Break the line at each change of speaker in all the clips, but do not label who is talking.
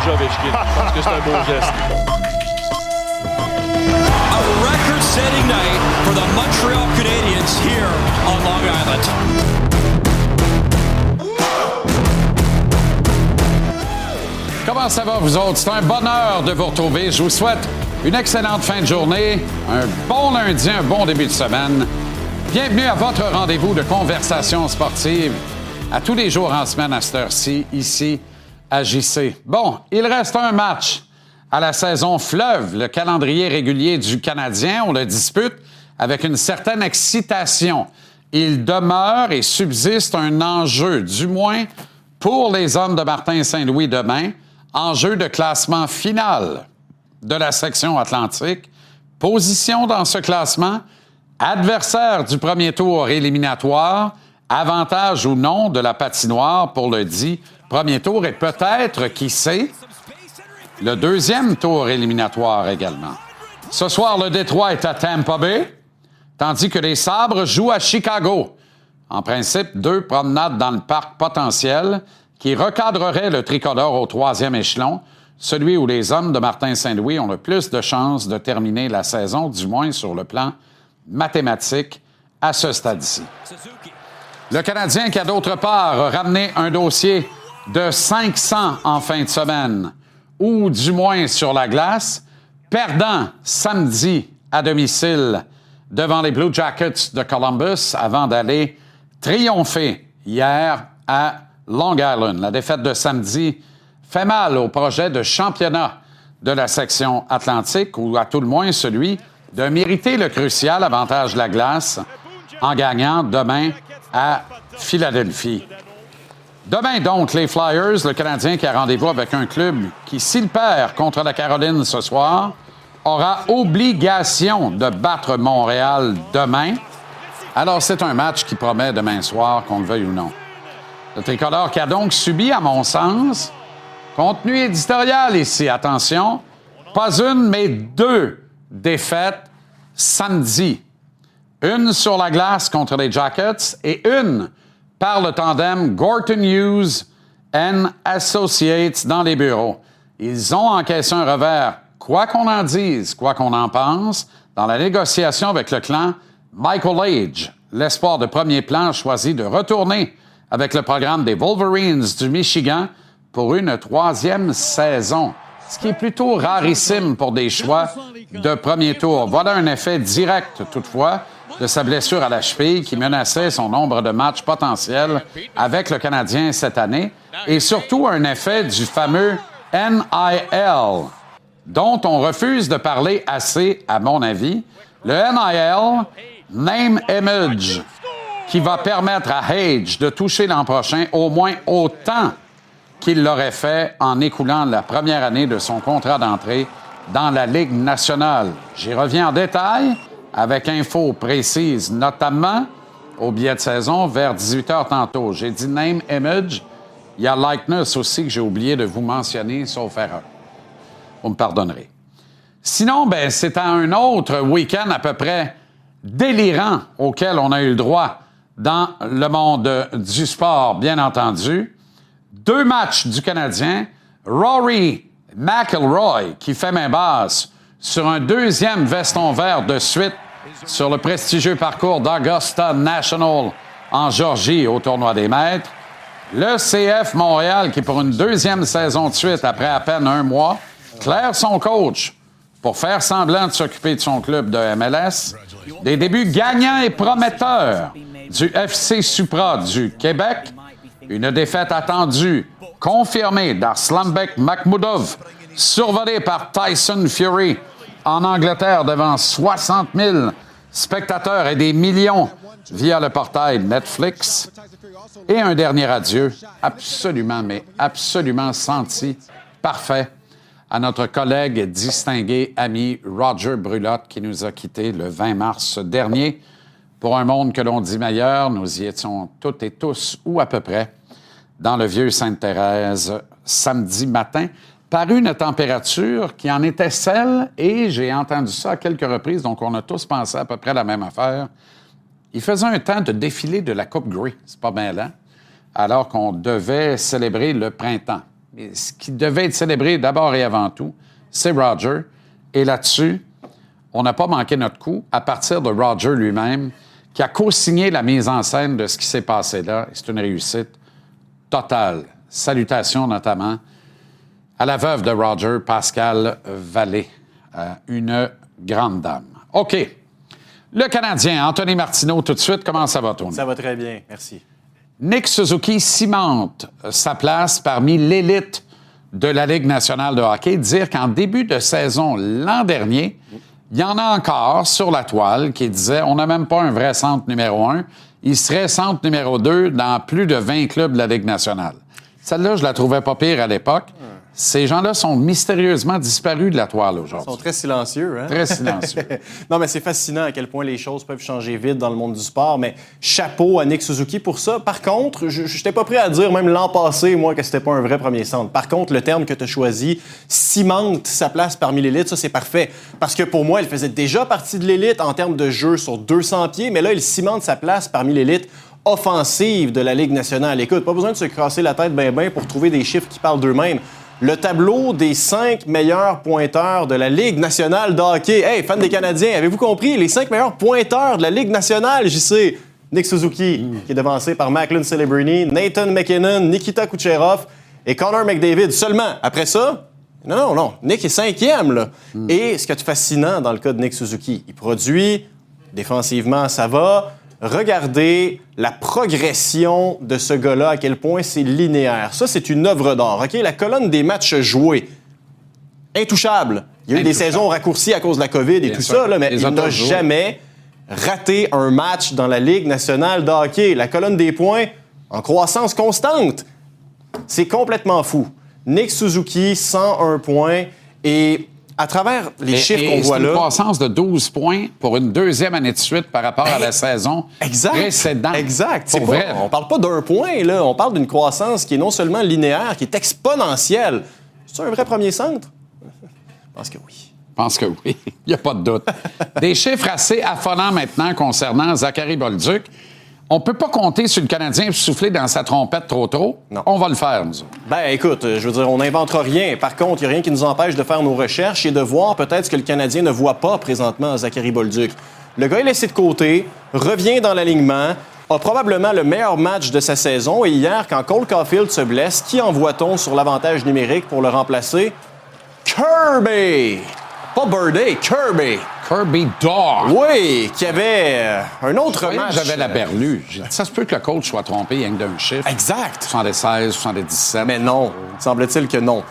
Ovechkin. Je pense que c'est un beau geste.
A record-setting night for the Montreal Canadiens here on Long Island.
Comment ça va, vous autres? C'est un bonheur de vous retrouver. Je vous souhaite une excellente fin de journée, un bon lundi, un bon début de semaine. Bienvenue à votre rendez-vous de conversation sportive à tous les jours en semaine à cette heure-ci, ici à JC. Bon, il reste un match à la saison fleuve. Le calendrier régulier du Canadien, on le dispute avec une certaine excitation. Il demeure et subsiste un enjeu, du moins pour les hommes de Martin Saint-Louis demain, enjeu de classement final de la section Atlantique, position dans ce classement, adversaire du premier tour éliminatoire, avantage ou non de la patinoire pour le dit premier tour et peut-être, qui sait, le deuxième tour éliminatoire également. Ce soir, le Détroit est à Tampa Bay, tandis que les Sabres jouent à Chicago. En principe, 2 promenades dans le parc potentiel qui recadreraient le tricolore au 3e échelon, celui où les hommes de Martin Saint-Louis ont le plus de chances de terminer la saison, du moins sur le plan mathématique, à ce stade-ci. Le Canadien qui a d'autre part ramené un dossier de 500 en fin de semaine, ou du moins sur la glace, perdant samedi à domicile devant les Blue Jackets de Columbus avant d'aller triompher hier à Long Island. La défaite de samedi fait mal au projet de championnat de la section Atlantique, ou à tout le moins celui de mériter le crucial avantage de la glace en gagnant demain à Philadelphie. Demain, donc, les Flyers, le Canadien qui a rendez-vous avec un club qui, s'il perd contre la Caroline ce soir, aura obligation de battre Montréal demain. Alors, c'est un match qui promet demain soir, qu'on le veuille ou non. Le tricolore qui a donc subi, à mon sens, contenu éditorial ici, attention, pas une, mais 2 défaites samedi. Une sur la glace contre les Jackets et une par le tandem Gorton Hughes and Associates dans les bureaux. Ils ont encaissé un revers, quoi qu'on en dise, quoi qu'on en pense, dans la négociation avec le clan Michael Age. L'espoir de premier plan a choisi de retourner avec le programme des Wolverines du Michigan pour une 3e saison, ce qui est plutôt rarissime pour des choix de premier tour. Voilà un effet direct, toutefois, de sa blessure à la cheville qui menaçait son nombre de matchs potentiels avec le Canadien cette année, et surtout un effet du fameux NIL, dont on refuse de parler assez, à mon avis. Le NIL, Name Image, qui va permettre à Hage de toucher l'an prochain au moins autant qu'il l'aurait fait en écoulant la première année de son contrat d'entrée dans la Ligue nationale. J'y reviens en détail avec infos précises, notamment au billet de saison vers 18h tantôt. J'ai dit name, image. Il y a likeness aussi que j'ai oublié de vous mentionner, sauf erreur. Vous me pardonnerez. Sinon, c'est un autre week-end à peu près délirant auquel on a eu le droit dans le monde du sport, bien entendu. 2 matchs du Canadien. Rory McIlroy qui fait main basse sur un 2e veston vert de suite sur le prestigieux parcours d'Augusta National en Georgie au tournoi des maîtres. Le CF Montréal qui, pour une 2e saison de suite, après à peine 1 mois, claire son coach pour faire semblant de s'occuper de son club de MLS. Des débuts gagnants et prometteurs du FC Supra du Québec. Une défaite attendue, confirmée d'Arslanbek Makhmoudov, survolé par Tyson Fury en Angleterre devant 60 000 spectateurs et des millions via le portail Netflix. Et un dernier adieu, absolument, mais absolument senti, parfait, à notre collègue distingué, ami Roger Brulotte, qui nous a quittés le 20 mars dernier. Pour un monde que l'on dit meilleur, nous y étions toutes et tous, ou à peu près, dans le vieux Sainte-Thérèse, samedi matin, par une température qui en était celle, et j'ai entendu ça à quelques reprises, donc on a tous pensé à peu près la même affaire. Il faisait un temps de défilé de la Coupe Grey, c'est pas mal, hein? Alors qu'on devait célébrer le printemps. Mais ce qui devait être célébré d'abord et avant tout, c'est Roger. Et là-dessus, on n'a pas manqué notre coup à partir de Roger lui-même, qui a co-signé la mise en scène de ce qui s'est passé là. C'est une réussite totale. Salutations notamment à la veuve de Roger, Pascal Vallée, une grande dame. OK. Le Canadien, Anthony Martineau, tout de suite, comment ça va, Tony?
Ça va très bien, merci.
Nick Suzuki cimente sa place parmi l'élite de la Ligue nationale de hockey. Dire qu'en début de saison l'an dernier, il y en a encore sur la toile qui disaient on n'a même pas un vrai centre numéro 1. Il serait centre numéro 2 dans plus de 20 clubs de la Ligue nationale. Celle-là, je la trouvais pas pire à l'époque. Ces gens-là sont mystérieusement disparus de la toile aujourd'hui.
Ils sont très silencieux, hein?
Très silencieux.
Non, mais c'est fascinant à quel point les choses peuvent changer vite dans le monde du sport, mais chapeau à Nick Suzuki pour ça. Par contre, je n'étais pas prêt à dire, même l'an passé, moi, que c'était pas un vrai premier centre. Par contre, le terme que tu as choisi, cimente sa place parmi l'élite, ça, c'est parfait. Parce que pour moi, il faisait déjà partie de l'élite en termes de jeu sur 200 pieds, mais là, il cimente sa place parmi l'élite offensive de la Ligue nationale. Écoute, pas besoin de se casser la tête ben pour trouver des chiffres qui parlent d'eux-mêmes. Le tableau des 5 meilleurs pointeurs de la Ligue nationale de hockey. Hey, fans des Canadiens, avez-vous compris? Les 5 meilleurs pointeurs de la Ligue nationale, j'y sais. Nick Suzuki, qui est devancé par Macklin Celebrini, Nathan McKinnon, Nikita Kucherov et Connor McDavid. Seulement, après ça, non. Nick est 5e, là. Et ce qui est fascinant dans le cas de Nick Suzuki, il produit, défensivement, ça va. Regardez la progression de ce gars-là, à quel point c'est linéaire. Ça, c'est une œuvre d'art. OK? La colonne des matchs joués, intouchable. Il y a eu des saisons raccourcies à cause de la COVID et tout ça, là, mais il n'a jamais raté un match dans la Ligue nationale de hockey. La colonne des points, en croissance constante. C'est complètement fou. Nick Suzuki, 101 points. Et à travers les chiffres qu'on voit là...
C'est une croissance de 12 points pour une deuxième année de suite par rapport à la saison précédente.
Exact.
On
ne parle pas d'un point, là. On parle d'une croissance qui est non seulement linéaire, qui est exponentielle. C'est un vrai premier centre? Je pense que oui.
Je pense que oui. Il n'y a pas de doute. Des chiffres assez affolants maintenant concernant Zachary Bolduc. On ne peut pas compter sur le Canadien pour souffler dans sa trompette trop.
Non.
On va le faire, nous.
Ben, écoute, je veux dire, on n'inventera rien. Par contre, il n'y a rien qui nous empêche de faire nos recherches et de voir peut-être ce que le Canadien ne voit pas présentement à Zachary Bolduc. Le gars est laissé de côté, revient dans l'alignement, a probablement le meilleur match de sa saison. Et hier, quand Cole Caulfield se blesse, qui envoie-t-on sur l'avantage numérique pour le remplacer? Kirby! Pas Birdie, Kirby!
Kirby Dach.
Oui, qui avait un autre match.
J'avais la berlue. Ça se peut que le coach soit trompé rien que d'un chiffre.
Exact.
76, 77.
Mais non, semble-t-il que non.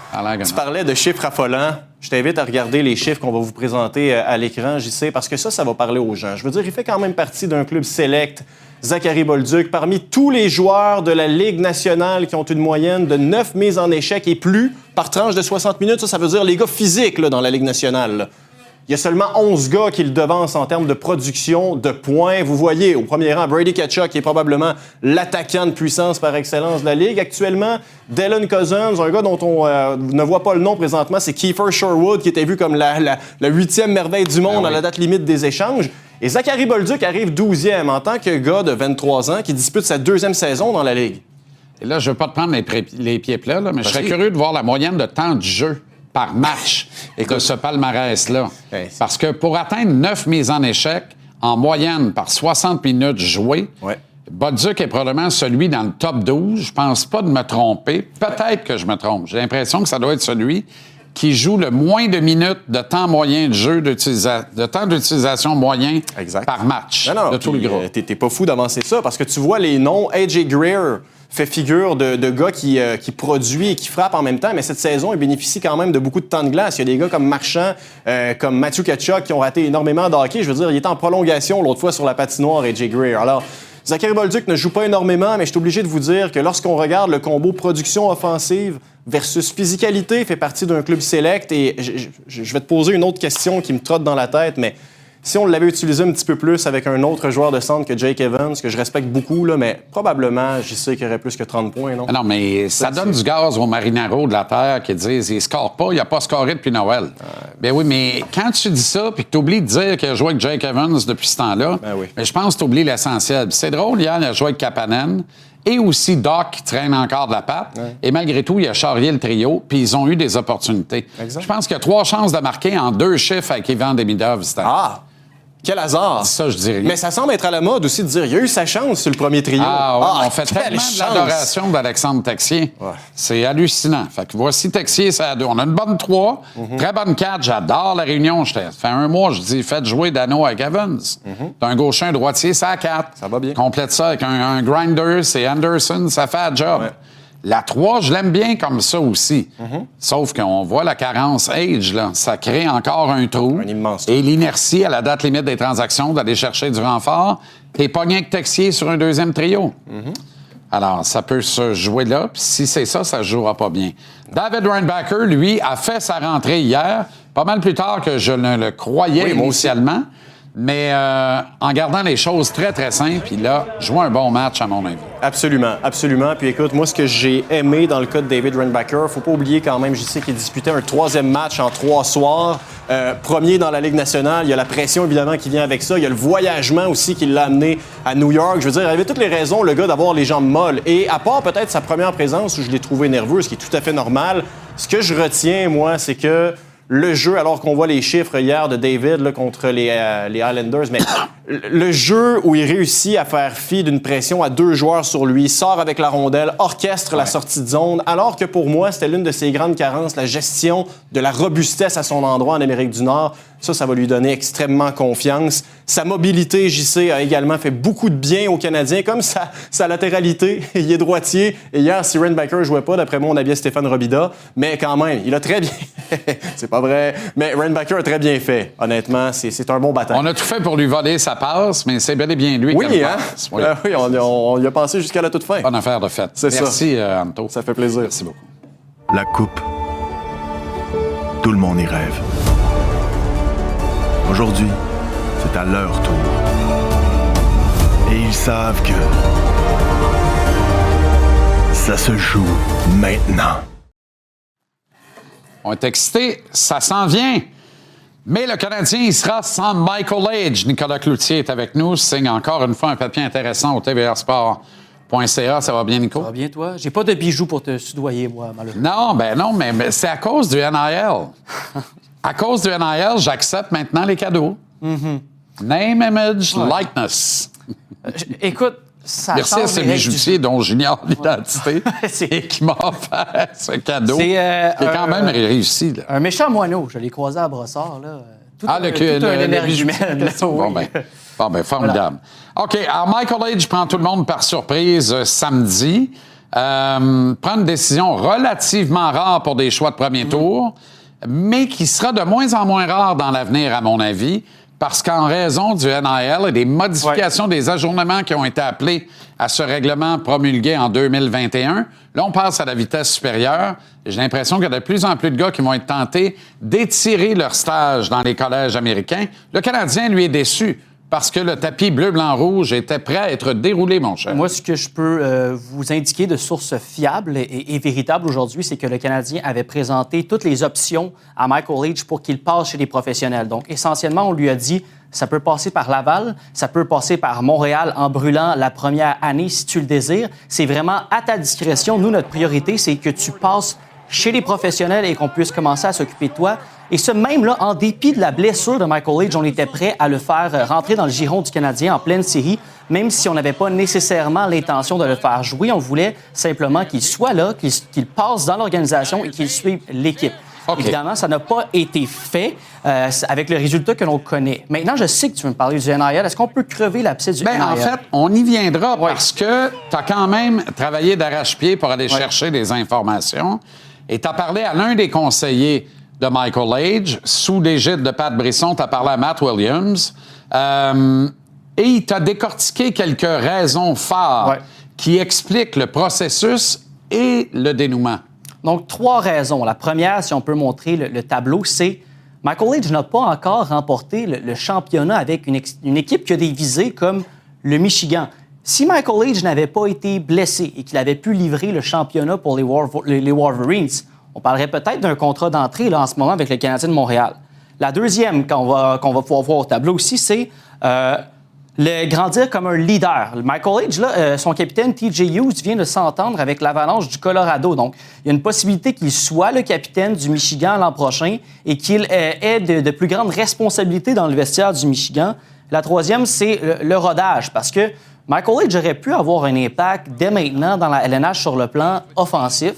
Tu parlais de chiffres affolants. Je t'invite à regarder les chiffres qu'on va vous présenter à l'écran, JC, parce que ça va parler aux gens. Je veux dire, il fait quand même partie d'un club select, Zachary Bolduc, parmi tous les joueurs de la Ligue nationale qui ont une moyenne de 9 mises en échec et plus par tranche de 60 minutes. Ça veut dire les gars physiques là, dans la Ligue nationale. Là. Il y a seulement 11 gars qui le devancent en termes de production de points. Vous voyez, au premier rang, Brady Tkachuk, qui est probablement l'attaquant de puissance par excellence de la Ligue. Actuellement, Dylan Cousins, un gars dont on ne voit pas le nom présentement, c'est Kiefer Sherwood, qui était vu comme la 8e merveille du monde à la date limite des échanges. Et Zachary Bolduc arrive 12e en tant que gars de 23 ans qui dispute sa 2e saison dans la Ligue.
Et là, je ne veux pas te prendre les pieds plats, là, mais je serais curieux de voir la moyenne de temps de jeu par match de ce palmarès-là. Parce que pour atteindre 9 mises en échec, en moyenne par 60 minutes jouées, Bolduc est probablement celui dans le top 12. Je pense pas de me tromper. Peut-être que je me trompe. J'ai l'impression que ça doit être celui qui joue le moins de minutes de temps moyen de jeu, de temps d'utilisation moyen par match de tout le groupe.
T'es pas fou d'avancer ça parce que tu vois les noms. A.J. Greer fait figure de gars qui produit et qui frappe en même temps, mais cette saison, il bénéficie quand même de beaucoup de temps de glace. Il y a des gars comme Marchand, comme Matthew Tkachuk qui ont raté énormément de hockey. Je veux dire, il était en prolongation l'autre fois sur la patinoire, A.J. Greer. Alors, Zachary Bolduc ne joue pas énormément, mais je suis obligé de vous dire que lorsqu'on regarde le combo production offensive versus physicalité, fait partie d'un club select. Et je vais te poser une autre question qui me trotte dans la tête, mais si on l'avait utilisé un petit peu plus avec un autre joueur de centre que Jake Evans, que je respecte beaucoup, là, mais probablement, je sais qu'il y aurait plus que 30 points, non?
Non, mais ça donne du gaz aux marinaros de la Terre qui disent « il ne score pas, il n'a pas scoré depuis Noël ». Ben oui, mais quand tu dis ça puis que tu oublies de dire qu'il a joué avec Jake Evans depuis ce temps-là, ben je pense que tu oublies l'essentiel. Puis c'est drôle, hier, il a joué avec Kapanen et aussi Doc qui traîne encore de la patte. Ouais. Et malgré tout, il a charrié le trio, puis ils ont eu des opportunités. Exact. Je pense qu'il y a 3 chances de marquer en 2 chiffres avec Ivan Demidov cette année.
Ah! Quel hasard!
Ça, je dirais.
Mais ça semble être à la mode aussi de dire il a eu sa chance sur le premier trio.
Ah, ouais, on fait tellement de l'adoration d'Alexandre Texier. Ouais. C'est hallucinant. Fait que voici Texier, ça a 2. On a une bonne 3, très bonne 4. J'adore la réunion. Ça fait 1 mois, je dis faites jouer Dano avec Evans. T'as un gaucher, un droitier, ça a 4.
Ça va bien.
Complète ça avec un grinder, c'est Anderson, ça fait un job. Ouais. La 3, je l'aime bien comme ça aussi. Sauf qu'on voit la carence age, là. Ça crée encore un trou. Un immense trou. Et l'inertie à la date limite des transactions d'aller chercher du renfort. T'es pogné avec Texier sur un 2e trio. Alors, ça peut se jouer là. Puis si c'est ça, ça se jouera pas bien. David Reinbacher, lui, a fait sa rentrée hier, pas mal plus tard que je ne le croyais initialement. Mais en gardant les choses très, très simples, il a joué un bon match, à mon avis.
Absolument, absolument. Puis écoute, moi, ce que j'ai aimé dans le cas de David Reinbacher, faut pas oublier quand même, je sais qu'il disputait un 3e match en 3 soirs. Premier dans la Ligue nationale. Il y a la pression, évidemment, qui vient avec ça. Il y a le voyagement aussi qui l'a amené à New York. Je veux dire, il avait toutes les raisons, le gars, d'avoir les jambes molles. Et à part peut-être sa première présence où je l'ai trouvé nerveux, ce qui est tout à fait normal, ce que je retiens, moi, c'est que le jeu, alors qu'on voit les chiffres hier de David là, contre les Islanders, mais le jeu où il réussit à faire fi d'une pression à 2 joueurs sur lui, sort avec la rondelle, orchestre la sortie de zone, alors que pour moi, c'était l'une de ses grandes carences, la gestion de la robustesse à son endroit en Amérique du Nord. Ça va lui donner extrêmement confiance. Sa mobilité, JC, a également fait beaucoup de bien aux Canadiens, comme sa latéralité. Il est droitier. Et hier, si Reinbacher ne jouait pas, d'après moi, on habillait Stéphane Robida. Mais quand même, il a très bien... C'est pas vrai. Mais Reinbacher a très bien fait. Honnêtement, c'est un bon battant.
On a tout fait pour lui voler sa passe, mais c'est bel et bien lui qui a passe.
Oui, on y a pensé jusqu'à la toute fin.
Bonne affaire de fête. Merci, Anto.
Ça fait plaisir.
Merci beaucoup.
La coupe. Tout le monde y rêve. Aujourd'hui, c'est à leur tour. Et ils savent que ça se joue maintenant.
On est excités, ça s'en vient. Mais le Canadien, il sera sans Michael Age. Nicolas Cloutier est avec nous, signe encore une fois un papier intéressant au tvrsport.ca. Ça va bien, Nico?
Ça va bien, toi? J'ai pas de bijoux pour te soudoyer, moi, malheureusement.
Non, mais c'est à cause du NIL. À cause du NIL, j'accepte maintenant les cadeaux. Name, image, likeness.
Écoute, ça
merci à ce bijoutier dont j'ignore l'identité et qui m'a offert ce cadeau. C'est quand même réussi. Là.
Un méchant moineau. Je l'ai croisé à Brossard. Là. Toute
une
énergie humaine.
Bon, ben, formidable. Voilà. OK, alors Michael Age prend tout le monde par surprise samedi. Prend une décision relativement rare pour des choix de premier tour, mais qui sera de moins en moins rare dans l'avenir, à mon avis, parce qu'en raison du NIL et des modifications des ajournements qui ont été appelés à ce règlement promulgué en 2021, là, on passe à la vitesse supérieure. J'ai l'impression qu'il y a de plus en plus de gars qui vont être tentés d'étirer leur stage dans les collèges américains. Le Canadien, lui, est déçu parce que le tapis bleu-blanc-rouge était prêt à être déroulé, mon cher.
Moi, ce que je peux vous indiquer de source fiable et véritable aujourd'hui, c'est que le Canadien avait présenté toutes les options à Michael Age pour qu'il passe chez les professionnels. Donc, essentiellement, on lui a dit, ça peut passer par Laval, ça peut passer par Montréal en brûlant la première année si tu le désires. C'est vraiment à ta discrétion. Nous, notre priorité, c'est que tu passes chez les professionnels et qu'on puisse commencer à s'occuper de toi. Et ce même là, en dépit de la blessure de Michael Age, on était prêt à le faire rentrer dans le giron du Canadien en pleine série, même si on n'avait pas nécessairement l'intention de le faire jouer. On voulait simplement qu'il soit là, qu'il passe dans l'organisation et qu'il suive l'équipe. Okay. Évidemment, ça n'a pas été fait avec le résultat que l'on connaît. Maintenant, je sais que tu veux me parler du NIL. Est-ce qu'on peut crever l'abcès du NIL?
En fait, on y viendra parce que tu as quand même travaillé d'arrache-pied pour aller chercher des informations. Et tu as parlé à l'un des conseillers de Michael Age, sous l'égide de Pat Brisson, tu as parlé à Matt Williams, et il t'a décortiqué quelques raisons phares qui expliquent le processus et le dénouement.
Donc, 3 raisons. La première, si on peut montrer le tableau, c'est Michael Age n'a pas encore remporté le championnat avec une équipe qui a des visées comme le Michigan. Si Michael Age n'avait pas été blessé et qu'il avait pu livrer le championnat pour les Wolverines, on parlerait peut-être d'un contrat d'entrée là, en ce moment avec le Canadien de Montréal. La deuxième qu'on va pouvoir voir au tableau aussi, c'est le grandir comme un leader. Michael H, là, son capitaine T.J. Hughes vient de s'entendre avec l'Avalanche du Colorado. Donc, il y a une possibilité qu'il soit le capitaine du Michigan l'an prochain et qu'il ait de plus grandes responsabilités dans le vestiaire du Michigan. La troisième, c'est le rodage, parce que Michael H aurait pu avoir un impact dès maintenant dans la LNH sur le plan offensif.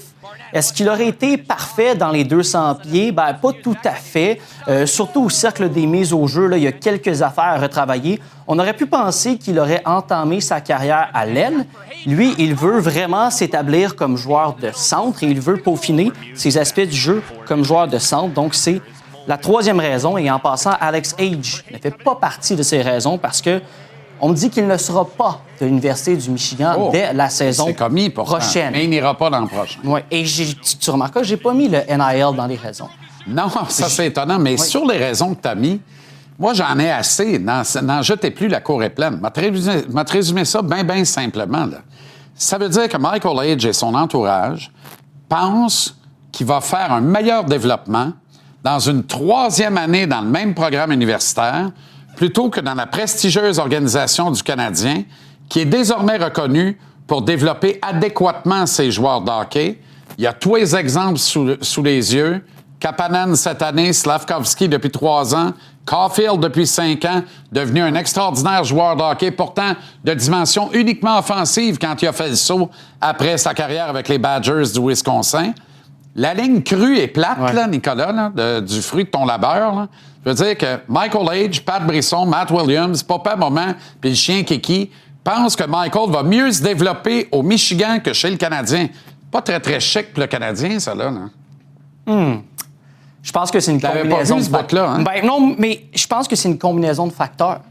Est-ce qu'il aurait été parfait dans les 200 pieds? Bien, pas tout à fait. Surtout au cercle des mises au jeu, là, il y a quelques affaires à retravailler. On aurait pu penser qu'il aurait entamé sa carrière à l'aile. Lui, il veut vraiment s'établir comme joueur de centre et il veut peaufiner ses aspects du jeu comme joueur de centre. Donc, c'est la troisième raison. Et en passant, Alex H ne fait pas partie de ces raisons parce que on me dit qu'il ne sera pas de l'Université du Michigan dès la saison prochaine.
Mais il n'ira pas l'an prochain.
Oui, et tu remarques que j'ai pas mis le NIL dans les raisons.
Non, ça c'est étonnant, mais sur les raisons que tu as mis, moi j'en ai assez. N'en jetez plus, la cour est pleine. Je vais te résumer ça bien simplement. Là. Ça veut dire que Michael H et son entourage pensent qu'il va faire un meilleur développement dans une 3e année dans le même programme universitaire plutôt que dans la prestigieuse organisation du Canadien, qui est désormais reconnue pour développer adéquatement ses joueurs de hockey. Il y a tous les exemples sous les yeux. Kapanen cette année, Slavkovski depuis 3 ans, Caulfield depuis 5 ans, devenu un extraordinaire joueur de hockey, pourtant de dimension uniquement offensive quand il a fait le saut après sa carrière avec les Badgers du Wisconsin. La ligne crue et plate, là, Nicolas, là, du fruit de ton labeur, là. Je veux dire que Michael H, Pat Brisson, Matt Williams, Papa Moment puis le chien Kiki pensent que Michael va mieux se développer au Michigan que chez le Canadien. Pas très chic pour le Canadien, ça, là.
Je pense que c'est une combinaison de facteurs.
Hein?
Ben non, mais je pense que c'est une combinaison de facteurs.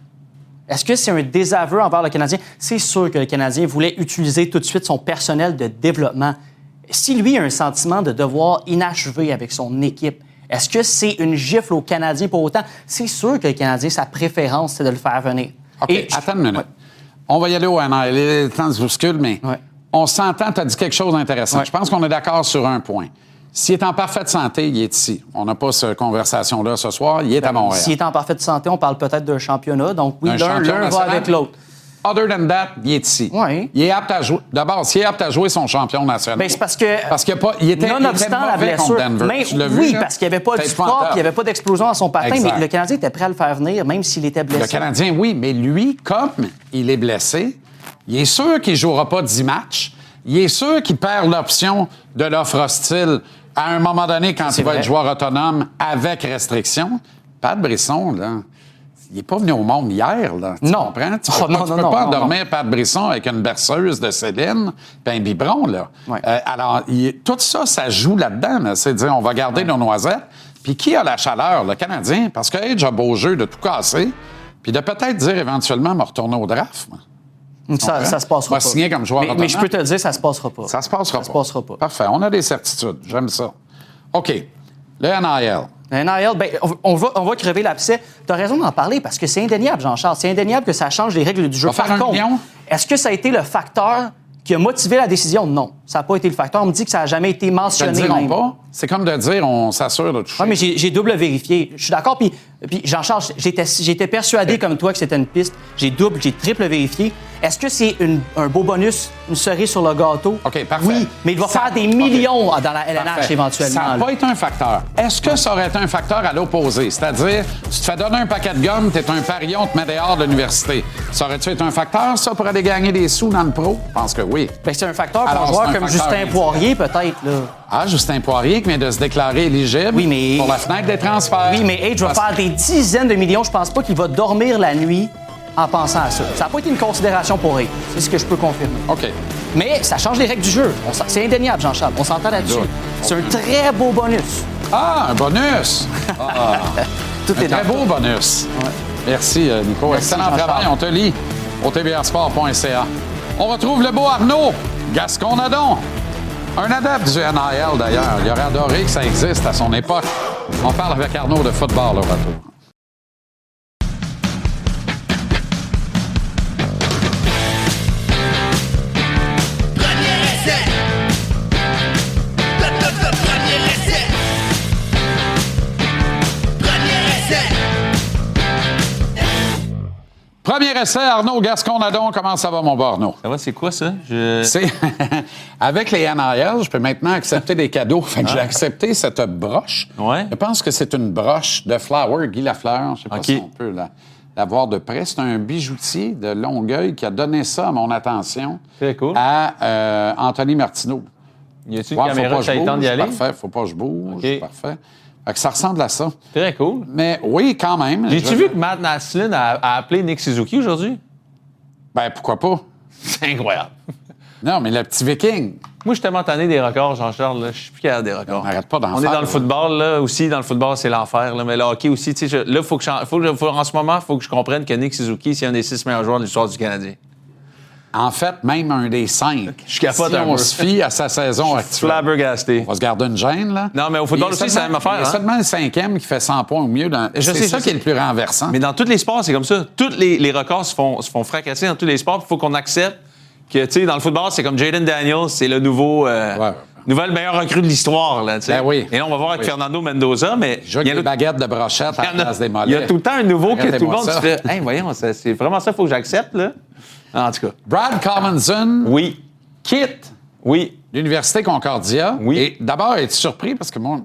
Est-ce que c'est un désaveu envers le Canadien? C'est sûr que le Canadien voulait utiliser tout de suite son personnel de développement. Si lui a un sentiment de devoir inachevé avec son équipe, est-ce que c'est une gifle au Canadien pour autant? C'est sûr que le Canadien, sa préférence, c'est de le faire venir.
OK, attends une minute. Ouais. On va y aller au NIL. Le temps se bouscule, mais on s'entend, tu as dit quelque chose d'intéressant. Je pense qu'on est d'accord sur un point. S'il est en parfaite santé, il est ici. On n'a pas cette conversation-là ce soir. Il est à Montréal.
S'il est en parfaite santé, on parle peut-être d'un championnat. Donc oui, l'un va avec l'autre.
Other than that, il est ici.
Oui.
Il est apte à jouer. D'abord, s'il est apte à jouer son champion national.
Bien, c'est parce que.
Parce qu'il était
nonobstant la blessure.
Mais,
oui, parce qu'il n'y avait pas du sport, qu'il n'y avait pas d'explosion à son patin, mais le Canadien était prêt à le faire venir, même s'il était blessé.
Le Canadien, oui, mais lui, comme il est blessé, il est sûr qu'il ne jouera pas 10 matchs. Il est sûr qu'il perd l'option de l'offre hostile à un moment donné quand il va être joueur autonome avec restriction. Pat Brisson, là. Il n'est pas venu au monde hier, là. Tu comprends? Tu peux pas endormir Pat Brisson avec une berceuse de Céline puis un biberon, là.
Ouais.
Alors, tout ça, ça joue là-dedans. Là. C'est de dire, on va garder nos noisettes. Puis qui a la chaleur? Le Canadien. Parce que Edge a beau jeu de tout casser. Puis de peut-être dire éventuellement me retourner au draft.
Ça se passera pas.
Va signer comme joueur autonome.
Mais je peux te le dire, ça se passera pas.
Ça se passera pas. Parfait. On a des certitudes. J'aime ça. OK. Le NIL.
Le NIL, bien, on va crever l'abcès. Tu as raison d'en parler parce que c'est indéniable, Jean-Charles. C'est indéniable que ça change les règles du jeu. Par contre, est-ce que ça a été le facteur qui a motivé la décision? Non. Ça n'a pas été le facteur. On me dit que ça n'a jamais été mentionné.
Même pas. C'est comme de dire on s'assure de toucher.
Oui, mais j'ai double vérifié. Je suis d'accord. Puis Jean-Charles, j'étais persuadé comme toi que c'était une piste. J'ai triple vérifié. Est-ce que c'est un beau bonus, une cerise sur le gâteau?
OK, parfait.
Oui, mais il va faire des millions dans la LNH éventuellement.
Ça n'a pas été un facteur. Est-ce que ça aurait été un facteur à l'opposé? C'est-à-dire, tu te fais donner un paquet de gomme, t'es un parion, on te met dehors de l'université. Ça aurait-tu été un facteur, ça, pour aller gagner des sous dans le pro? Je pense que oui.
Bien, c'est un facteur pour un joueur comme Justin Poirier, peut-être, là.
Ah, Justin Poirier qui vient de se déclarer éligible pour la fenêtre des transferts.
Oui, mais Edge va faire des dizaines de millions. Je pense pas qu'il va dormir la nuit en pensant à ça. Ça n'a pas été une considération pour Edge. C'est ce que je peux confirmer.
OK.
Mais ça change les règles du jeu. C'est indéniable, Jean-Charles. On s'entend là-dessus. C'est un très beau bonus.
Ah, un bonus!
Tout est
un très beau bonus. Ouais. Merci, Nico.
Merci,
excellent travail. On te lit au tbrsport.ca. On retrouve le beau Arnaud Gasconadon. Un adepte du NIL, d'ailleurs. Il aurait adoré que ça existe à son époque. On parle avec Arnaud de football au retour. Premier essai, Arnaud Gascon-Nadon. Comment ça va, mon beau Arnaud?
Ça va, c'est quoi ça?
C'est avec les NIL, je peux maintenant accepter des cadeaux. Fait que j'ai accepté cette broche.
Ouais.
Je pense que c'est une broche de Flower, Guy Lafleur. Je sais pas
OK.
si on peut la voir de près. C'est un bijoutier de Longueuil qui a donné ça à mon attention.
Très cool.
À Anthony Martineau.
Y a-t-il une
Ouais,
caméra
faut
que
pas
ça
que je
tente d'y
bouge,
aller?
parfait. Faut pas que je bouge.
OK.
Parfait. Fait que ça ressemble à ça.
Très cool.
Mais oui, quand même.
J'ai-tu vu que Matt Naslin a appelé Nick Suzuki aujourd'hui?
Ben, pourquoi pas?
C'est incroyable.
Non, mais le petit Viking.
Moi, je suis tellement tanné des records, Jean-Charles. Là. Je suis plus capable des records.
On n'arrête pas d'en
On
faire,
est dans le
là.
football, là, aussi. Dans le football, c'est l'enfer. Là. Mais le hockey aussi. Tu sais, là, en ce moment, il faut que je comprenne que Nick Suzuki, c'est un des 6 meilleurs joueurs de l'histoire du Canadien.
En fait, même un des 5.
Je capote
si
un
on
peu.
se fie à sa saison actuelle.
Flabbergasté.
On va se garder une gêne, là.
Non, mais au football
Il y a
aussi, c'est la même
seulement-
affaire,
Il y a
hein?
seulement le 5e qui fait 100 points au mieux. C'est
sais,
ça
je
qui est
sais.
le plus renversant.
Mais dans tous les sports, c'est comme ça. Tous les records se font fracasser dans tous les sports. Il faut qu'on accepte que, tu sais, dans le football, c'est comme Jaden Daniels, c'est le nouveau... Nouvelle meilleure recrue de l'histoire, là, tu sais.
Ben oui.
Et là, on va voir avec
Oui.
Fernando Mendoza, mais...
Je joue avec des baguettes de brochette à la place des mollets.
Il y a tout le temps un nouveau que tout le
Arrêtez-moi
monde
ça.
se fait. Hey, voyons, c'est vraiment ça qu'il faut que j'accepte, là. En tout cas.
Brad Collinson
Oui.
quitte
Oui.
l'Université Concordia.
Oui.
Et d'abord, es-tu surpris? Parce que moi,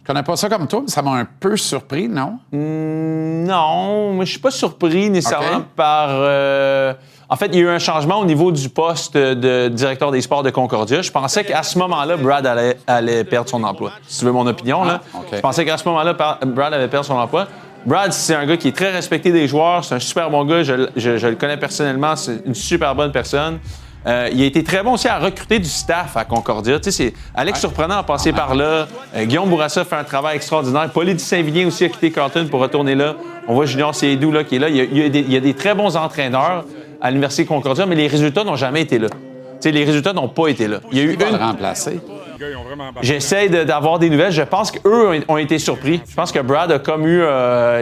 je connais pas ça comme toi, mais ça m'a un peu surpris, non?
Non, moi, je suis pas surpris nécessairement
OK.
par... En fait, il y a eu un changement au niveau du poste de directeur des sports de Concordia. Je pensais qu'à ce moment-là, Brad allait perdre son emploi. Si tu veux mon opinion, là.
OK.
Je pensais qu'à ce moment-là, Brad allait perdre son emploi. Brad, c'est un gars qui est très respecté des joueurs. C'est un super bon gars. Je le connais personnellement. C'est une super bonne personne. Il a été très bon aussi à recruter du staff à Concordia. Tu sais, c'est Alex Surprenant a passé par là. Guillaume Bourassa fait un travail extraordinaire. Paulie du Saint-Vilien aussi a quitté Carleton pour retourner là. On voit Junior Sédou là, qui est là. Il y a des très bons entraîneurs à l'Université Concordia, mais les résultats n'ont jamais été là. Tu sais, les résultats n'ont pas été là. Il y a eu
Qui va le remplacer?
J'essaie d'avoir des nouvelles. Je pense qu'eux ont été surpris. Je pense que Brad a comme eu...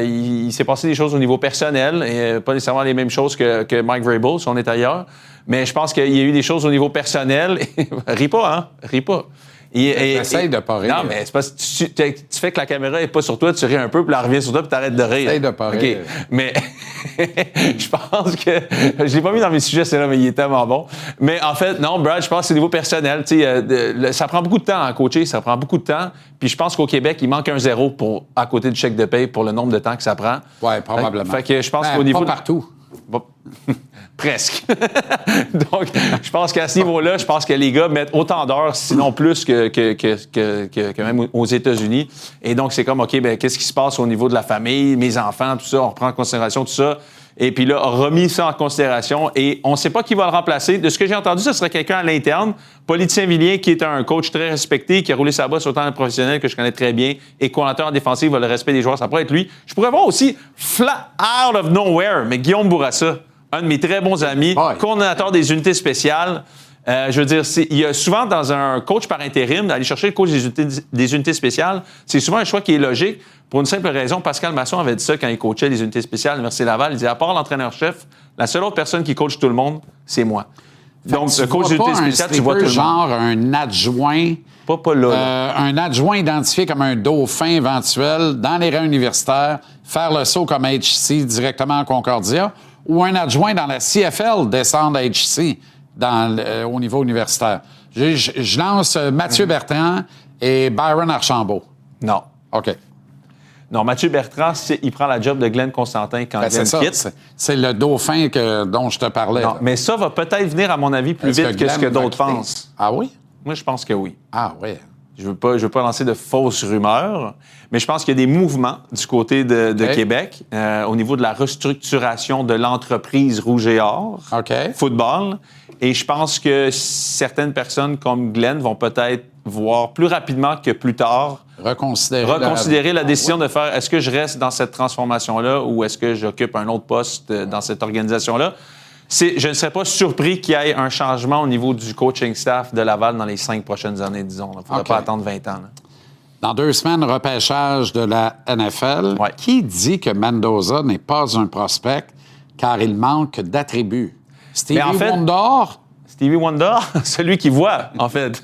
il s'est passé des choses au niveau personnel, et pas nécessairement les mêmes choses que Mike Vrabel, si on est ailleurs. Mais je pense qu'il y a eu des choses au niveau personnel. Ris pas, hein? Ris pas.
Essaye de pas rire.
Non, mais c'est parce que tu fais que la caméra n'est pas sur toi, tu ris un peu, puis elle revient sur toi, puis t'arrêtes de rire.
Essaye de pas rire.
OK. Mais je pense que... Je l'ai pas mis dans mes sujets, c'est là, mais il est tellement bon. Mais en fait, non, Brad, je pense que c'est au niveau personnel. Tu sais, ça prend beaucoup de temps à coacher, ça prend beaucoup de temps. Puis je pense qu'au Québec, il manque un zéro à côté du chèque de paye pour le nombre de temps que ça prend.
Oui, probablement.
Fait que je pense
Ben,
qu'au niveau...
Pas partout.
Bon. Presque. Donc, je pense qu'à ce niveau-là, je pense que les gars mettent autant d'heures, sinon plus que même aux États-Unis. Et donc, c'est comme, OK, ben qu'est-ce qui se passe au niveau de la famille, mes enfants, tout ça, on reprend en considération tout ça. Et puis là, on a remis ça en considération et on ne sait pas qui va le remplacer. De ce que j'ai entendu, ce serait quelqu'un à l'interne. Paulie de Saint-Vilien, qui est un coach très respecté, qui a roulé sa bosse autant dans le professionnel que je connais très bien, et coordinateur en défensive, le respect des joueurs, ça pourrait être lui. Je pourrais voir aussi, flat out of nowhere, mais Guillaume Bourassa, un de mes très bons amis,
Ouais.
coordinateur des unités spéciales. Je veux dire, il y a souvent dans un coach par intérim, d'aller chercher le coach des unités spéciales, c'est souvent un choix qui est logique pour une simple raison. Pascal Masson avait dit ça quand il coachait les unités spéciales à l'Université Laval. Il disait, à part l'entraîneur-chef, la seule autre personne qui coach tout le monde, c'est moi. Donc,
Tu
le coach
vois
des
pas
unités
un
spéciales, tu vois tout le monde.
genre un adjoint...
Pas là. là.
Un adjoint identifié comme un dauphin éventuel dans les rangs universitaires, faire le saut comme HC directement en Concordia, ou un adjoint dans la CFL descendre à HC au niveau universitaire. Je lance Mathieu Bertrand et Byron Archambault.
Non.
OK.
Non, Mathieu Bertrand, il prend la job de Glenn Constantin quand
Ben,
Glenn
c'est ça.
quitte.
C'est le dauphin dont je te parlais.
Non,
là.
mais ça va peut-être venir, à mon avis, plus
Est-ce
vite que ce que
Glenn va
d'autres
quitter?
pensent.
Ah oui?
Moi, je pense que oui.
Ah oui.
Je veux pas lancer de fausses rumeurs, mais je pense qu'il y a des mouvements du côté de
OK.
Québec au niveau de la restructuration de l'entreprise Rouge et Or,
OK.
football. Et je pense que certaines personnes comme Glenn vont peut-être voir plus rapidement que plus tard reconsidérer la décision de faire est-ce que je reste dans cette transformation-là ou est-ce que j'occupe un autre poste dans cette organisation-là. Je ne serais pas surpris qu'il y ait un changement au niveau du coaching staff de Laval dans les 5 prochaines années, disons. Il ne faudra
OK.
pas attendre 20 ans. Là.
Dans 2 semaines, repêchage de la NFL.
Ouais.
Qui dit que Mendoza n'est pas un prospect car il manque d'attributs? Stevie
Mais en fait-
Wonder?
Stevie Wonder, celui qui voit, en fait.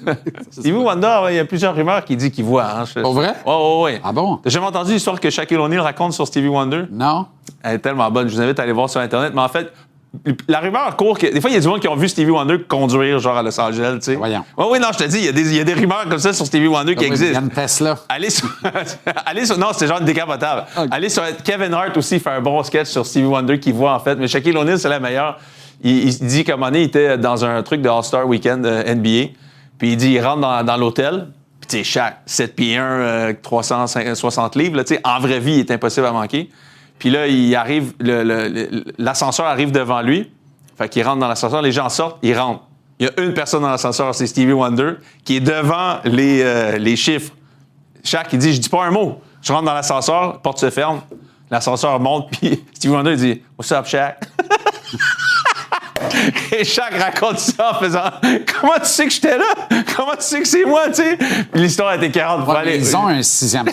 Stevie Wonder, il y a plusieurs rumeurs qui disent qu'il voit. Hein.
Pour vrai?
Oui.
Ah bon?
T'as jamais entendu l'histoire que Shaquille O'Neal raconte sur Stevie Wonder?
Non?
Elle est tellement bonne. Je vous invite à aller voir sur Internet. Mais en fait, la rumeur court que... Des fois, il y a du monde qui ont vu Stevie Wonder conduire, genre à Los Angeles, tu sais.
Voyons.
Oui, non, je te dis, il y a des rumeurs comme ça sur Stevie Wonder qui
Il y
existent.
a une Tesla.
Allez sur... Non, c'est genre décapotable.
Okay.
Allez sur... Kevin Hart aussi fait un bon sketch sur Stevie Wonder qui voit, en fait. Mais Shaquille O'Neal, c'est la meilleure. Il dit qu'à un moment donné, il était dans un truc de All-Star Weekend NBA. Puis il dit, il rentre dans l'hôtel. Puis tu sais, Shaq, 7 pieds 1, 360 livres. Là, en vraie vie, il est impossible à manquer. Puis là, il arrive... L'ascenseur arrive devant lui. Fait qu'il rentre dans l'ascenseur. Les gens sortent, il rentre. Il y a une personne dans l'ascenseur, c'est Stevie Wonder, qui est devant les chiffres. Shaq, il dit, je dis pas un mot. Je rentre dans l'ascenseur, la porte se ferme, l'ascenseur monte, puis Stevie Wonder, il dit, « What's up, Shaq? » Et Shaq raconte ça en faisant « Comment tu sais que j'étais là? Comment tu sais que c'est moi, tu sais? » Puis l'histoire était 40 pour aller...
Ils ont un 6e sens.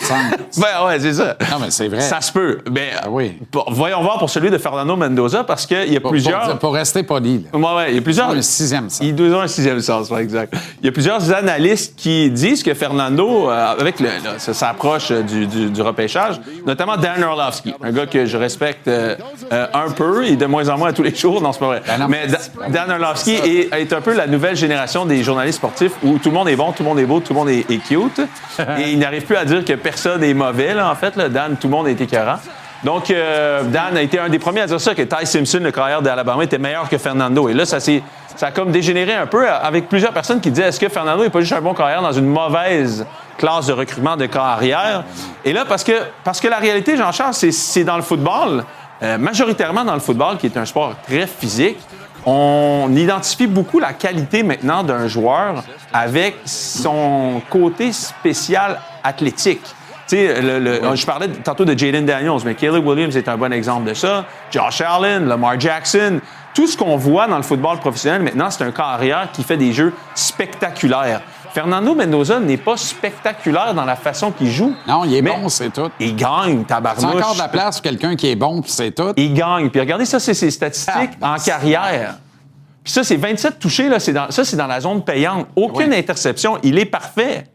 Ben ouais, c'est ça.
Non, mais c'est vrai.
Ça se peut. Ben,
oui.
Voyons voir pour celui de Fernando Mendoza, parce qu'il y a plusieurs...
Pour rester poli, là.
Ouais, il y a plusieurs...
Ils ont un 6e sens.
Ils ont un 6e sens, ouais, exact. Il y a plusieurs analystes qui disent que Fernando, avec ça s'approche du repêchage, notamment Dan Orlovsky, un gars que je respecte un peu et de moins en moins à tous les jours, non, c'est pas vrai.
Ben non,
mais Dan Orlovsky est un peu la nouvelle génération des journalistes sportifs où tout le monde est bon, tout le monde est beau, tout le monde est cute. Et il n'arrive plus à dire que personne est mauvais, là, en fait. Là. Dan, tout le monde est écœurant. Donc, Dan a été un des premiers à dire ça, que Ty Simpson, le carrière d'Alabama, était meilleur que Fernando. Et là, ça a comme dégénéré un peu avec plusieurs personnes qui disaient, est-ce que Fernando n'est pas juste un bon carrière dans une mauvaise classe de recrutement de carrière? Et là, parce que la réalité, Jean-Charles, c'est dans le football, majoritairement dans le football, qui est un sport très physique, on identifie beaucoup la qualité maintenant d'un joueur avec son côté spécial athlétique. Tu sais, je parlais tantôt de Jaden Daniels, mais Caleb Williams est un bon exemple de ça. Josh Allen, Lamar Jackson. Tout ce qu'on voit dans le football professionnel maintenant, c'est un carrière qui fait des jeux spectaculaires. Fernando Mendoza n'est pas spectaculaire dans la façon qu'il joue.
Non, il est bon, c'est tout.
Il gagne, tabarnouche.
C'est encore de la place pour quelqu'un qui est bon, puis c'est tout.
Il gagne. Puis regardez, ça, c'est ses statistiques en carrière. Puis ça, c'est 27 touchés, là, c'est dans la zone payante. Aucune interception. Il est parfait.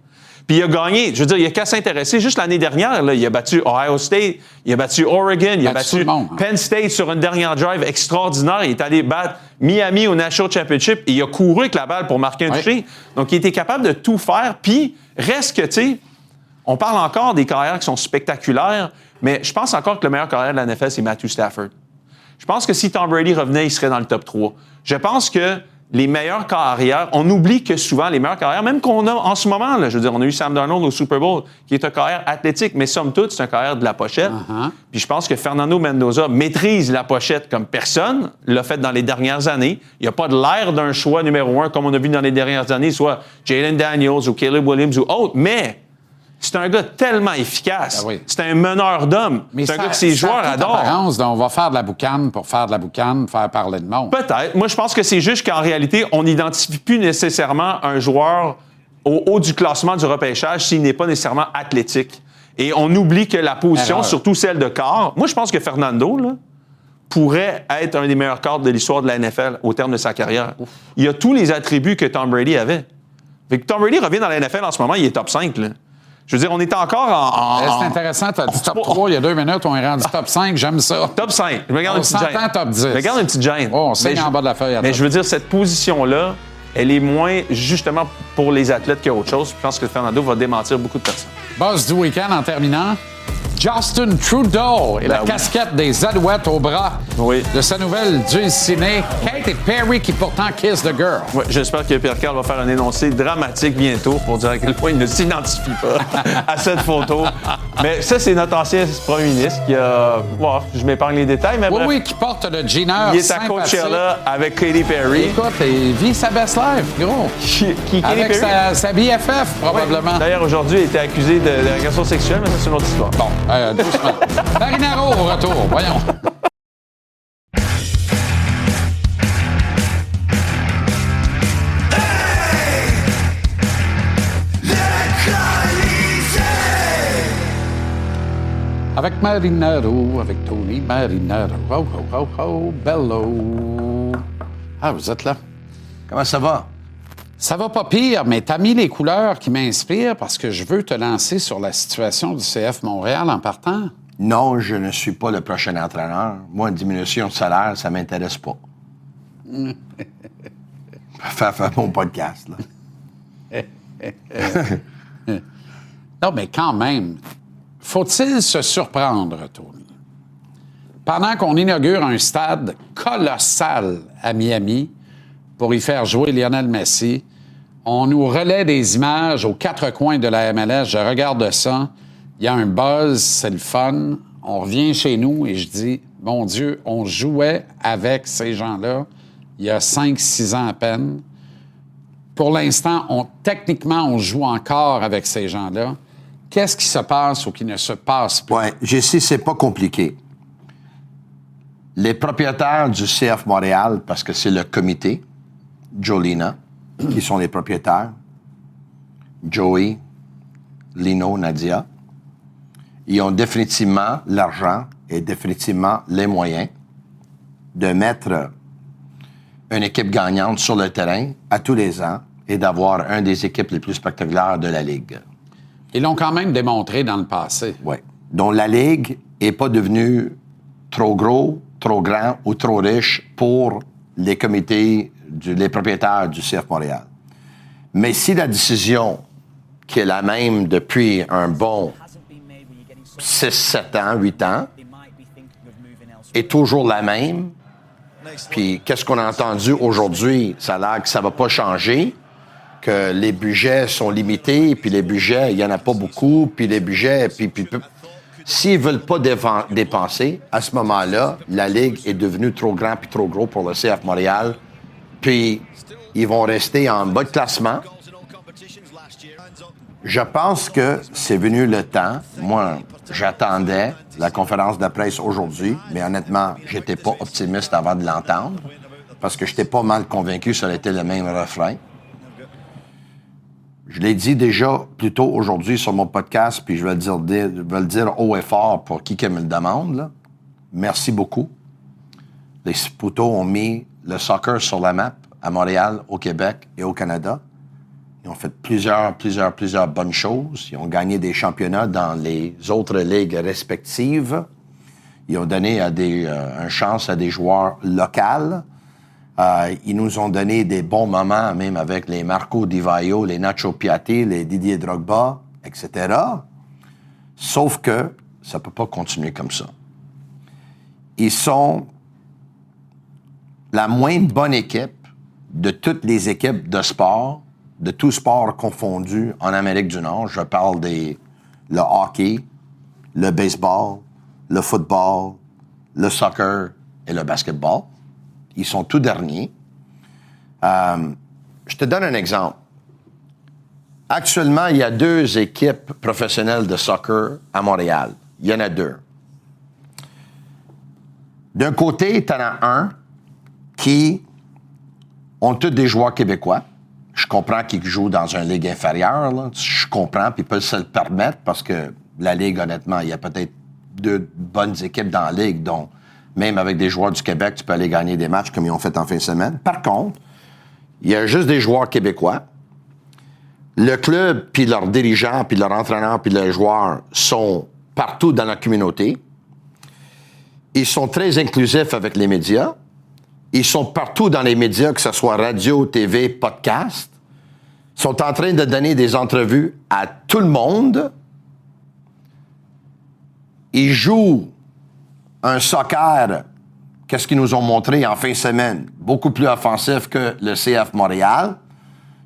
Puis il a gagné. Je veux dire, il n'y a qu'à s'intéresser. Juste l'année dernière, là, il a battu Ohio State, il a battu Oregon, il a battu Penn State sur une dernière drive extraordinaire. Il est allé battre Miami au National Championship et il a couru avec la balle pour marquer un touché. Donc, il était capable de tout faire. Puis, reste que, tu sais, on parle encore des carrières qui sont spectaculaires, mais je pense encore que le meilleur carrière de la NFL, c'est Matthew Stafford. Je pense que si Tom Brady revenait, il serait dans le top 3. Je pense que les meilleurs carrières, on oublie que souvent, les meilleurs carrières, même qu'on a en ce moment, là, je veux dire, on a eu Sam Darnold au Super Bowl, qui est un carrière athlétique, mais somme toute, c'est un carrière de la pochette. Puis je pense que Fernando Mendoza maîtrise la pochette comme personne, l'a fait dans les dernières années. Il n'y a pas de l'air d'un choix numéro 1, comme on a vu dans les dernières années, soit Jalen Daniels ou Caleb Williams ou autre, mais c'est un gars tellement efficace.
Ben oui.
C'est un meneur d'hommes. C'est un gars que ses joueurs adorent.
On va faire de la boucane pour faire de la boucane, faire parler de monde.
Peut-être. Moi, je pense que c'est juste qu'en réalité, on n'identifie plus nécessairement un joueur au haut du classement du repêchage s'il n'est pas nécessairement athlétique. Et on oublie que la position, surtout celle de quart, moi, je pense que Fernando, là, pourrait être un des meilleurs quarts de l'histoire de la NFL au terme de sa carrière. Il a tous les attributs que Tom Brady avait. Fait que Tom Brady revient dans la NFL en ce moment, il est top 5, là. Je veux dire, on est encore
C'est intéressant, tu as dit top 3 il y a 2 minutes, on est rendu top 5, j'aime ça.
Top 5. Je me garde une petite gêne.
top 10.
Je me garde une petite gêne.
Oh, on saigne en bas de la feuille.
Mais je veux dire, cette position-là, elle est moins justement pour les athlètes qu'autre chose. Je pense que Fernando va démentir beaucoup de personnes.
Boss du week-end en terminant. Justin Trudeau et la casquette des Alouettes au bras de sa nouvelle dulcinée Katy Perry qui pourtant kiss the girl.
Ouais, j'espère que Pierre-Carl va faire un énoncé dramatique bientôt pour dire à quel point il ne s'identifie pas à cette photo. Mais ça, c'est notre ancien premier ministre qui a... Bon, je m'épargne les détails, mais bref.
Oui, qui porte le jeaner
il est à Coachella avec Katy Perry.
Écoute, il vit sa best life, gros.
Qui
avec
Katy Perry?
sa BFF, probablement.
Oui. D'ailleurs, aujourd'hui, il a été accusé d'agression sexuelle, mais ça, c'est une autre histoire.
Bon. Doucement. Marinaro au retour, voyons. Avec Marinaro, avec Tony Marinaro. Oh, oh, oh, oh, bello. Ah, vous êtes là?
Comment ça va?
Ça va pas pire, mais t'as mis les couleurs qui m'inspirent parce que je veux te lancer sur la situation du CF Montréal en partant.
Non, je ne suis pas le prochain entraîneur. Moi, une diminution de salaire, ça m'intéresse pas. Faire mon podcast, là.
Non, mais quand même, faut-il se surprendre, Tony? Pendant qu'on inaugure un stade colossal à Miami pour y faire jouer Lionel Messi, on nous relaie des images aux quatre coins de la MLS. Je regarde ça, il y a un buzz, c'est le fun. On revient chez nous et je dis, mon Dieu, on jouait avec ces gens-là il y a 5-6 ans à peine. Pour l'instant, techniquement, on joue encore avec ces gens-là. Qu'est-ce qui se passe ou qui ne se passe pas?
Oui, je sais, c'est pas compliqué. Les propriétaires du CF Montréal, parce que c'est le comité, Jolina, qui sont les propriétaires, Joey, Lino, Nadia, ils ont définitivement l'argent et définitivement les moyens de mettre une équipe gagnante sur le terrain à tous les ans et d'avoir une des équipes les plus spectaculaires de la Ligue.
Ils l'ont quand même démontré dans le passé.
Oui. Donc, la Ligue n'est pas devenue trop gros, trop grand ou trop riche pour les comités, les propriétaires du CF Montréal. Mais si la décision, qui est la même depuis un bon 6, 7 ans, 8 ans, est toujours la même, puis qu'est-ce qu'on a entendu aujourd'hui? Ça a l'air que ça va pas changer, que les budgets sont limités, puis les budgets, il y en a pas beaucoup, puis les budgets, puis s'ils veulent pas dépenser, à ce moment-là, la Ligue est devenue trop grande puis trop gros pour le CF Montréal, puis ils vont rester en bas de classement. Je pense que c'est venu le temps. Moi, j'attendais la conférence de presse aujourd'hui, mais honnêtement, j'étais pas optimiste avant de l'entendre, parce que j'étais pas mal convaincu que ça aurait été le même refrain. Je l'ai dit déjà plus tôt aujourd'hui sur mon podcast, puis je vais le dire haut et fort pour qui me le demande, là. Merci beaucoup. Les Sputo ont mis le soccer sur la map à Montréal, au Québec et au Canada. Ils ont fait plusieurs bonnes choses. Ils ont gagné des championnats dans les autres ligues respectives. Ils ont donné une chance à des joueurs locaux. Ils nous ont donné des bons moments, même avec les Marco Di Vaio, les Nacho Piatti, les Didier Drogba, etc. Sauf que ça peut pas continuer comme ça. Ils sont la moins bonne équipe de toutes les équipes de sport, de tout sport confondu en Amérique du Nord. Je parle le hockey, le baseball, le football, le soccer et le basketball. Ils sont tout derniers. Je te donne un exemple. Actuellement, il y a 2 équipes professionnelles de soccer à Montréal. Il y en a 2. D'un côté, tu en as un qui ont tous des joueurs québécois. Je comprends qu'ils jouent dans une ligue inférieure. Là. Je comprends, puis ils peuvent se le permettre parce que la Ligue, honnêtement, il y a peut-être 2 bonnes équipes dans la Ligue, donc même avec des joueurs du Québec, tu peux aller gagner des matchs comme ils ont fait en fin de semaine. Par contre, il y a juste des joueurs québécois. Le club, puis leurs dirigeants, puis leurs entraîneurs, puis leurs joueurs sont partout dans la communauté. Ils sont très inclusifs avec les médias. Ils sont partout dans les médias, que ce soit radio, TV, podcast. Ils sont en train de donner des entrevues à tout le monde. Ils jouent un soccer, qu'est-ce qu'ils nous ont montré en fin de semaine, beaucoup plus offensif que le CF Montréal.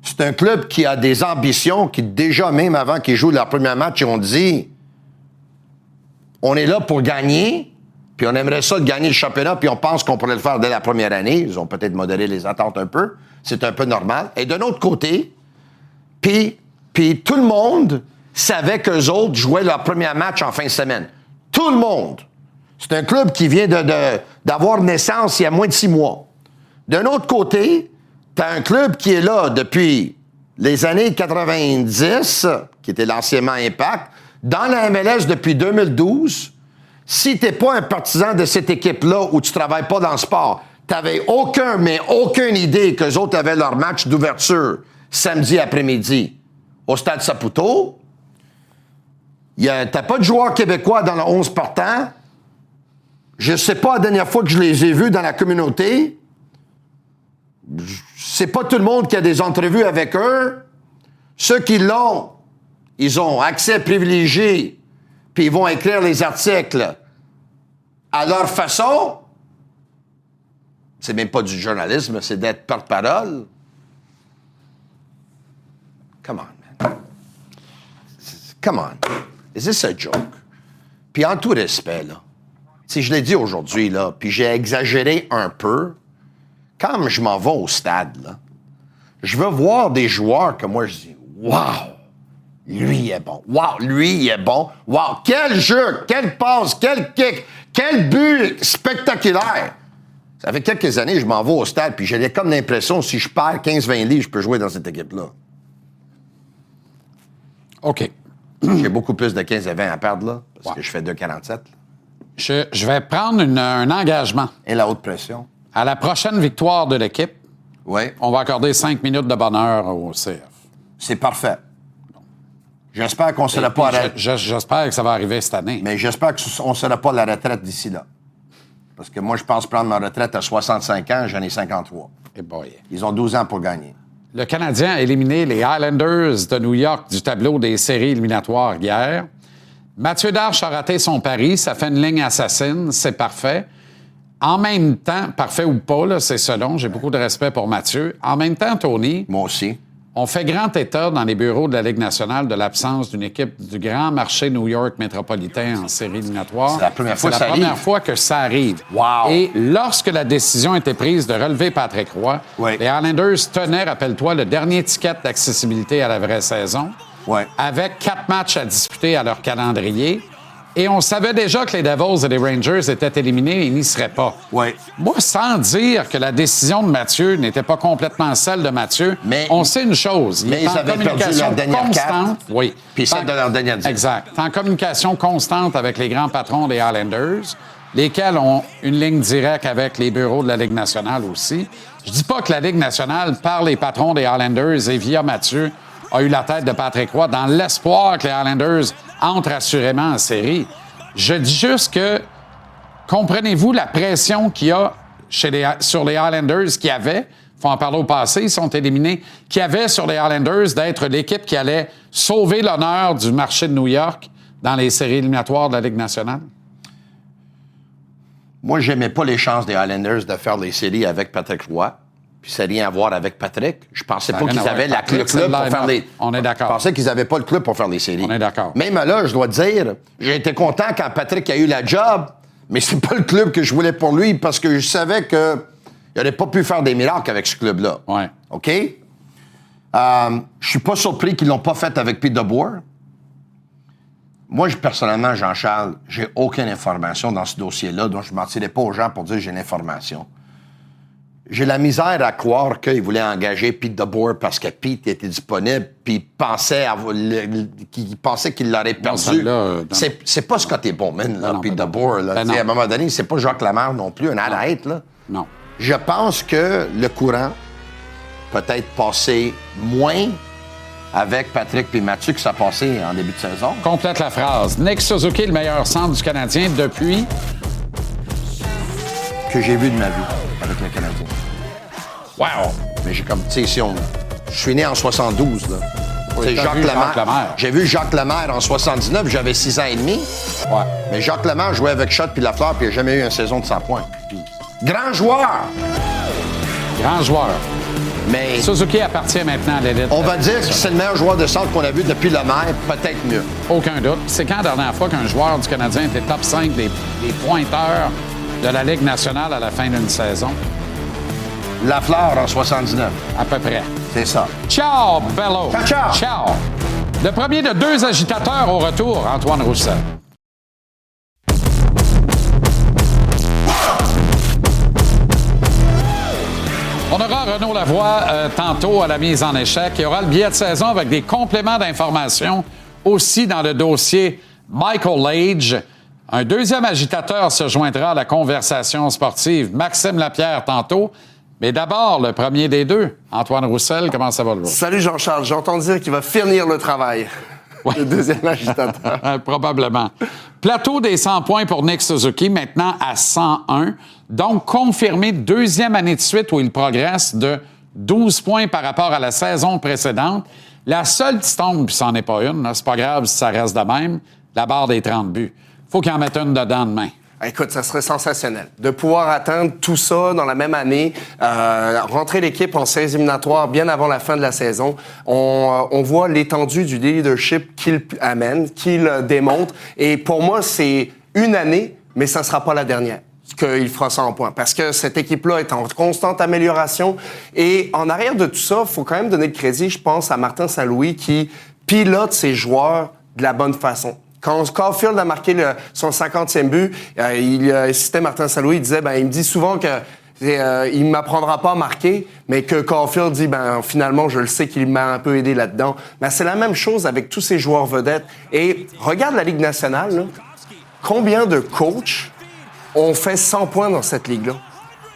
C'est un club qui a des ambitions, qui déjà, même avant qu'ils jouent leur premier match, ils ont dit « On est là pour gagner, puis on aimerait ça de gagner le championnat, puis on pense qu'on pourrait le faire dès la première année. » Ils ont peut-être modéré les attentes un peu. C'est un peu normal. Et d'un autre côté, puis tout le monde savait qu'eux autres jouaient leur premier match en fin de semaine. Tout le monde. C'est un club qui vient d'avoir naissance il y a moins de 6 mois. D'un autre côté, tu as un club qui est là depuis les années 90, qui était l'anciennement Impact, dans la MLS depuis 2012. Si tu n'es pas un partisan de cette équipe-là ou tu ne travailles pas dans le sport, t'avais aucune idée qu'eux autres avaient leur match d'ouverture samedi après-midi au Stade Saputo. T'as pas de joueurs québécois dans le 11 partant. Je sais pas la dernière fois que je les ai vus dans la communauté. C'est pas tout le monde qui a des entrevues avec eux. Ceux qui l'ont, ils ont accès privilégié, puis ils vont écrire les articles à leur façon. C'est même pas du journalisme, c'est d'être porte-parole. Come on, man. Come on. Is this a joke? Puis en tout respect, là, si je l'ai dit aujourd'hui, là, puis j'ai exagéré un peu, quand je m'en vais au stade, là, je veux voir des joueurs que moi, je dis, « Wow! Lui, il est bon. Wow! Lui, il est bon. Wow! Quel jeu! Quelle passe! Quel kick! Quel but spectaculaire! » Ça fait quelques années, je m'en vais au stade, puis j'ai comme l'impression, si je perds 15-20 livres, je peux jouer dans cette équipe-là.
OK.
J'ai beaucoup plus de 15 et 20 à perdre, là, parce que je fais 2,47.
Je vais prendre un engagement.
Et la haute pression.
À la prochaine victoire de l'équipe,
Oui.
on va accorder 5 minutes de bonheur au CF.
C'est parfait. J'espère qu'on ne sera pas à la...
J'espère que ça va arriver cette année.
Mais j'espère qu'on ne sera pas à la retraite d'ici là. Parce que moi, je pense prendre ma retraite à 65 ans, j'en ai 53.
Eh boy.
Ils ont 12 ans pour gagner.
Le Canadien a éliminé les Islanders de New York du tableau des séries éliminatoires hier. Mathieu Darche a raté son pari. Ça fait une ligne assassine. C'est parfait. En même temps, parfait ou pas, là, c'est selon. J'ai beaucoup de respect pour Mathieu. En même temps, Tony,
Moi aussi.
on fait grand état dans les bureaux de la Ligue nationale de l'absence d'une équipe du grand marché New York métropolitain en série éliminatoire.
C'est la première fois que ça
C'est la première
arrive.
fois que ça arrive.
Wow.
Et lorsque la décision a été prise de relever Patrick Roy,
Oui.
les Islanders tenaient, rappelle-toi, le dernier ticket d'accessibilité à la vraie saison,
Oui.
avec 4 matchs à disputer à leur calendrier. Et on savait déjà que les Devils et les Rangers étaient éliminés et n'y seraient pas.
Oui.
Moi, sans dire que la décision de Mathieu n'était pas complètement celle de Mathieu,
Mais-
on sait une chose. Il
mais
est
ils
en
avaient perdu
communication
leur dernière
constante.
carte,
Oui.
puis celle de leur dernière 10.
Exact. En communication constante avec les grands patrons des Islanders, lesquels ont une ligne directe avec les bureaux de la Ligue nationale aussi. Je dis pas que la Ligue nationale, par les patrons des Islanders et via Mathieu, a eu la tête de Patrick Roy dans l'espoir que les Islanders entrent assurément en série. Je dis juste que, comprenez-vous la pression qu'il y a sur les Islanders qui avaient, il faut en parler au passé, ils sont éliminés, qui avaient sur les Islanders d'être l'équipe qui allait sauver l'honneur du marché de New York dans les séries éliminatoires de la Ligue nationale?
Moi, j'aimais pas les chances des Highlanders de faire les séries avec Patrick Roy. Puis ça n'a rien à voir avec Patrick. Je pensais pas
rien
qu'ils
à voir
avaient
avec
le
Patrick,
club
c'est
pour
le
faire
line-up.
les...
On est d'accord.
Je pensais qu'ils n'avaient pas le club pour faire les séries.
On est d'accord.
Même là, je dois te dire, j'ai été content quand Patrick a eu la job, mais c'est pas le club que je voulais pour lui parce que je savais qu'il n'aurait pas pu faire des miracles avec ce club-là.
Ouais.
OK? Je suis pas surpris qu'ils l'ont pas fait avec Pete DeBoer. Moi, personnellement, Jean-Charles, j'ai aucune information dans ce dossier-là, donc je ne mentirais pas aux gens pour dire que j'ai l'information. J'ai la misère à croire qu'ils voulaient engager Pete DeBoer parce que Pete était disponible, puis il pensait qu'il l'aurait perdu.
celle-là, non.
C'est pas Scotty Bowman, là,
non,
Pete
ben
DeBoer. Là.
Ben
Tu sais,
non.
à un moment donné, c'est pas Jacques Lamarre non plus, un arrête. Là.
Non.
Je pense que le courant peut-être passé moins avec Patrick et Mathieu que ça passait en début de saison.
Complète la phrase. Nick Suzuki, le meilleur centre du Canadien depuis...
Que j'ai vu de ma vie avec le Canadien.
Wow!
Mais j'ai comme, tu sais, je suis né en 72, là.
Oui,
Tu sais,
t'as vu Jacques Lemaire.
J'ai vu Jacques Lemaire en 79, j'avais 6 ans et demi.
Ouais.
Mais Jacques Lemaire jouait avec Schott puis Lafleur, puis il n'a jamais eu une saison de 100 points. Grand joueur!
Grand joueur.
Mais
Suzuki appartient maintenant à l'élite.
on va dire que c'est le meilleur joueur de centre qu'on a vu depuis Lemaire, peut-être mieux.
Aucun doute. C'est quand la dernière fois qu'un joueur du Canadien était top 5 des pointeurs de la Ligue nationale à la fin d'une saison?
Lafleur en 79,
À peu près.
c'est ça.
Ciao, Bello!
Ciao, ciao!
Ciao! Le premier de 2 agitateurs au retour, Antoine Roussel. On aura Renaud Lavoie tantôt à la mise en échec. Il y aura le billet de saison avec des compléments d'informations aussi dans le dossier Michael Lage. Un deuxième agitateur se joindra à la conversation sportive, Maxime Lapierre, tantôt. Mais d'abord, le premier des deux, Antoine Roussel, comment ça va le voir?
Salut Jean-Charles, j'entends dire qu'il va finir le travail.
Ouais.
Le deuxième agitateur.
Probablement. Plateau des 100 points pour Nick Suzuki, maintenant à 101. Donc, confirmé deuxième année de suite où il progresse de 12 points par rapport à la saison précédente. La seule petite ombre, puis c'en est pas une, là, c'est pas grave si ça reste de même, la barre des 30 buts. Faut qu'il en mette une dedans demain.
Écoute, ça serait sensationnel de pouvoir atteindre tout ça dans la même année, rentrer l'équipe en séries éliminatoires bien avant la fin de la saison. On voit l'étendue du leadership qu'il amène, qu'il démontre. Et pour moi, c'est une année, mais ça ne sera pas la dernière qu'il fera 100 points. Parce que cette équipe-là est en constante amélioration. Et en arrière de tout ça, il faut quand même donner le crédit, je pense, à Martin Saint-Louis qui pilote ses joueurs de la bonne façon. Quand Caulfield a marqué son 50e but, il citait Martin Saint-Louis, il disait, il me dit souvent que il m'apprendra pas à marquer, mais que Caulfield dit, finalement, je le sais qu'il m'a un peu aidé là-dedans. Mais c'est la même chose avec tous ces joueurs vedettes. Et regarde la Ligue nationale, là. Combien de coachs ont fait 100 points dans cette ligue-là?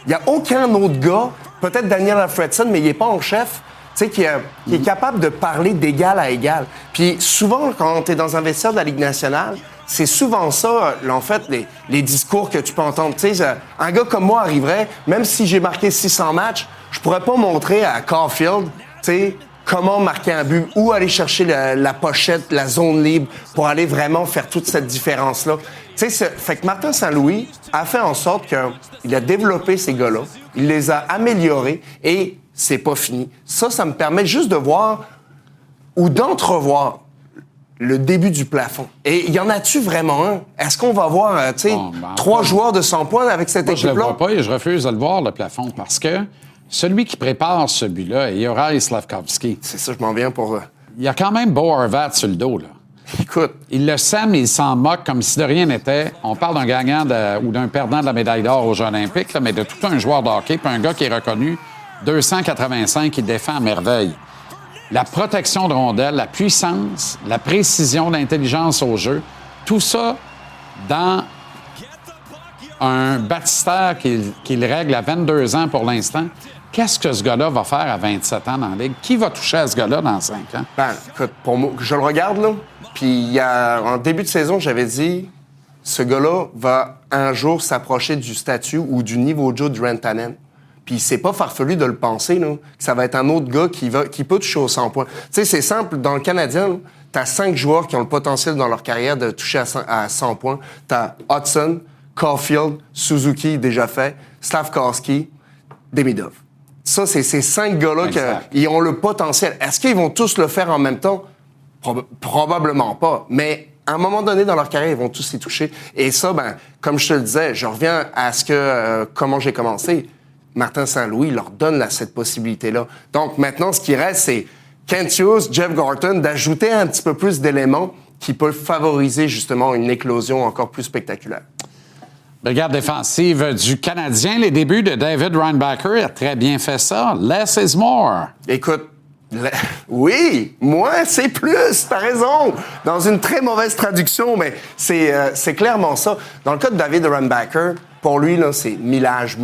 Il n'y a aucun autre gars, peut-être Daniel Alfredson, mais il n'est pas en chef, tu sais, qui est capable de parler d'égal à égal. Puis souvent, quand tu es dans un vestiaire de la Ligue nationale, c'est souvent ça, en fait, les discours que tu peux entendre. Tu sais, un gars comme moi arriverait, même si j'ai marqué 600 matchs, je pourrais pas montrer à Caulfield, tu sais, comment marquer un but, où aller chercher la pochette, la zone libre, pour aller vraiment faire toute cette différence-là. Tu sais, fait que Martin Saint-Louis a fait en sorte qu'il a développé ces gars-là, il les a améliorés, et c'est pas fini. Ça me permet juste de voir ou d'entrevoir le début du plafond. Et y en a-tu vraiment un? Est-ce qu'on va voir, trois joueurs de 100 points avec cette équipe-là?
Je le vois pas et je refuse de le voir, le plafond, parce que celui qui prépare ce but-là est Juraj Slafkovský.
C'est ça, je m'en viens pour...
Il y a quand même Bo Horvat sur le dos, là.
Écoute...
Il le sème et il s'en moque comme si de rien n'était. On parle d'un gagnant ou d'un perdant de la médaille d'or aux Jeux olympiques, là, mais de tout un joueur de hockey, puis un gars qui est reconnu 285, qui défend à merveille. La protection de rondelles, la puissance, la précision, l'intelligence au jeu, tout ça dans un baptistère qu'il règle à 22 ans pour l'instant. Qu'est-ce que ce gars-là va faire à 27 ans dans la Ligue? Qui va toucher à ce gars-là dans 5 ans?
Écoute, pour moi, je le regarde, là, puis en début de saison, j'avais dit, ce gars-là va un jour s'approcher du statut ou du niveau de jeu de Rantanen. Puis c'est pas farfelu de le penser, là, que ça va être un autre gars qui peut toucher aux 100 points. Tu sais, c'est simple. Dans le Canadien, t'as 5 joueurs qui ont le potentiel dans leur carrière de toucher à 100 points. T'as Hudson, Caulfield, Suzuki, déjà fait, Slafkovský, Demidov. Ça, c'est ces 5 gars-là qui ont le potentiel. Est-ce qu'ils vont tous le faire en même temps? Probablement pas. Mais à un moment donné dans leur carrière, ils vont tous y toucher. Et ça, comme je te le disais, je reviens à comment j'ai commencé. Martin Saint-Louis leur donne cette possibilité-là. Donc, maintenant, ce qui reste, c'est Kent Hughes, Jeff Gorton, d'ajouter un petit peu plus d'éléments qui peuvent favoriser, justement, une éclosion encore plus spectaculaire.
Brigade défensive du Canadien, les débuts de David Reinbacher a très bien fait ça. Less is more.
Écoute, oui, moins c'est plus, t'as raison. Dans une très mauvaise traduction, mais c'est clairement ça. Dans le cas de David Reinbacher, pour lui, là, c'est millage.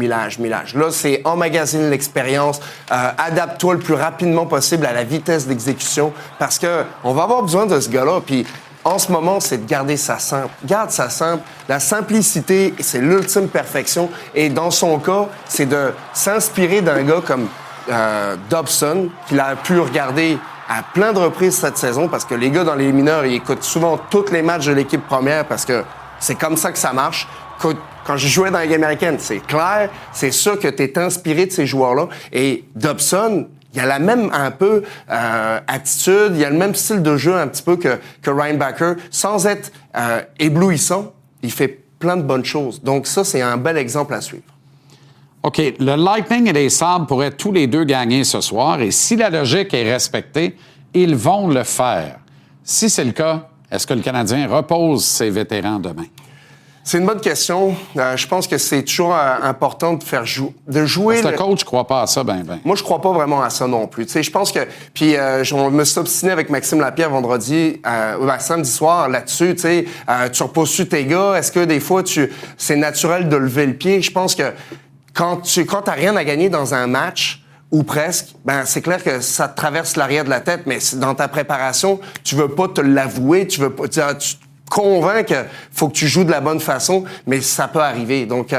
Là, c'est emmagasiner l'expérience, adapte-toi le plus rapidement possible à la vitesse d'exécution, parce que on va avoir besoin de ce gars-là. Puis en ce moment, c'est de garder ça simple. Garde ça simple. La simplicité, c'est l'ultime perfection. Et dans son cas, c'est de s'inspirer d'un gars comme Dobson, qu'il a pu regarder à plein de reprises cette saison, parce que les gars dans les mineurs, ils écoutent souvent tous les matchs de l'équipe première, parce que c'est comme ça que ça marche. Quand je jouais dans la Ligue américaine, c'est clair, c'est sûr que tu es inspiré de ces joueurs-là. Et Dobson, il a la même un peu attitude, il a le même style de jeu un petit peu que Reinbacher, sans être éblouissant. Il fait plein de bonnes choses. Donc ça, c'est un bel exemple à suivre.
OK, le Lightning et les Sabres pourraient tous les deux gagner ce soir, et si la logique est respectée, ils vont le faire. Si c'est le cas, est-ce que le Canadien repose ses vétérans demain?
C'est une bonne question. Je pense que c'est toujours important de jouer.
Parce que le coach ne croit pas à ça, ben.
Moi, je crois pas vraiment à ça non plus. Tu sais, je pense que... Puis, on me suis obstiné avec Maxime Lapierre samedi soir là-dessus. Tu sais, tu reposes-tu tes gars? Est-ce que des fois, c'est naturel de lever le pied? Je pense que quand t'as rien à gagner dans un match, ou presque, ben c'est clair que ça te traverse l'arrière de la tête, mais dans ta préparation, tu veux pas te l'avouer, tu veux pas... Tu convainc qu'il faut que tu joues de la bonne façon, mais ça peut arriver. Donc,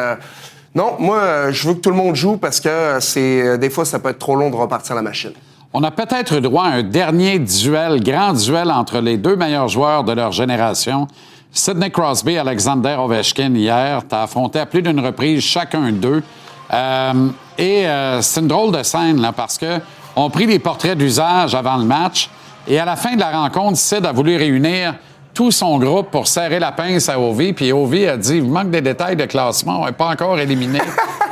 non, moi, je veux que tout le monde joue parce que des fois, ça peut être trop long de repartir la machine.
On a peut-être droit à un dernier grand duel entre les deux meilleurs joueurs de leur génération. Sidney Crosby et Alexander Ovechkin hier. T'as affronté à plus d'une reprise chacun d'eux. C'est une drôle de scène, là, parce que on prit les portraits d'usage avant le match et à la fin de la rencontre, Sid a voulu réunir tout son groupe pour serrer la pince à Ovi. Puis Ovi a dit, il vous manque des détails de classement, on n'est pas encore éliminé.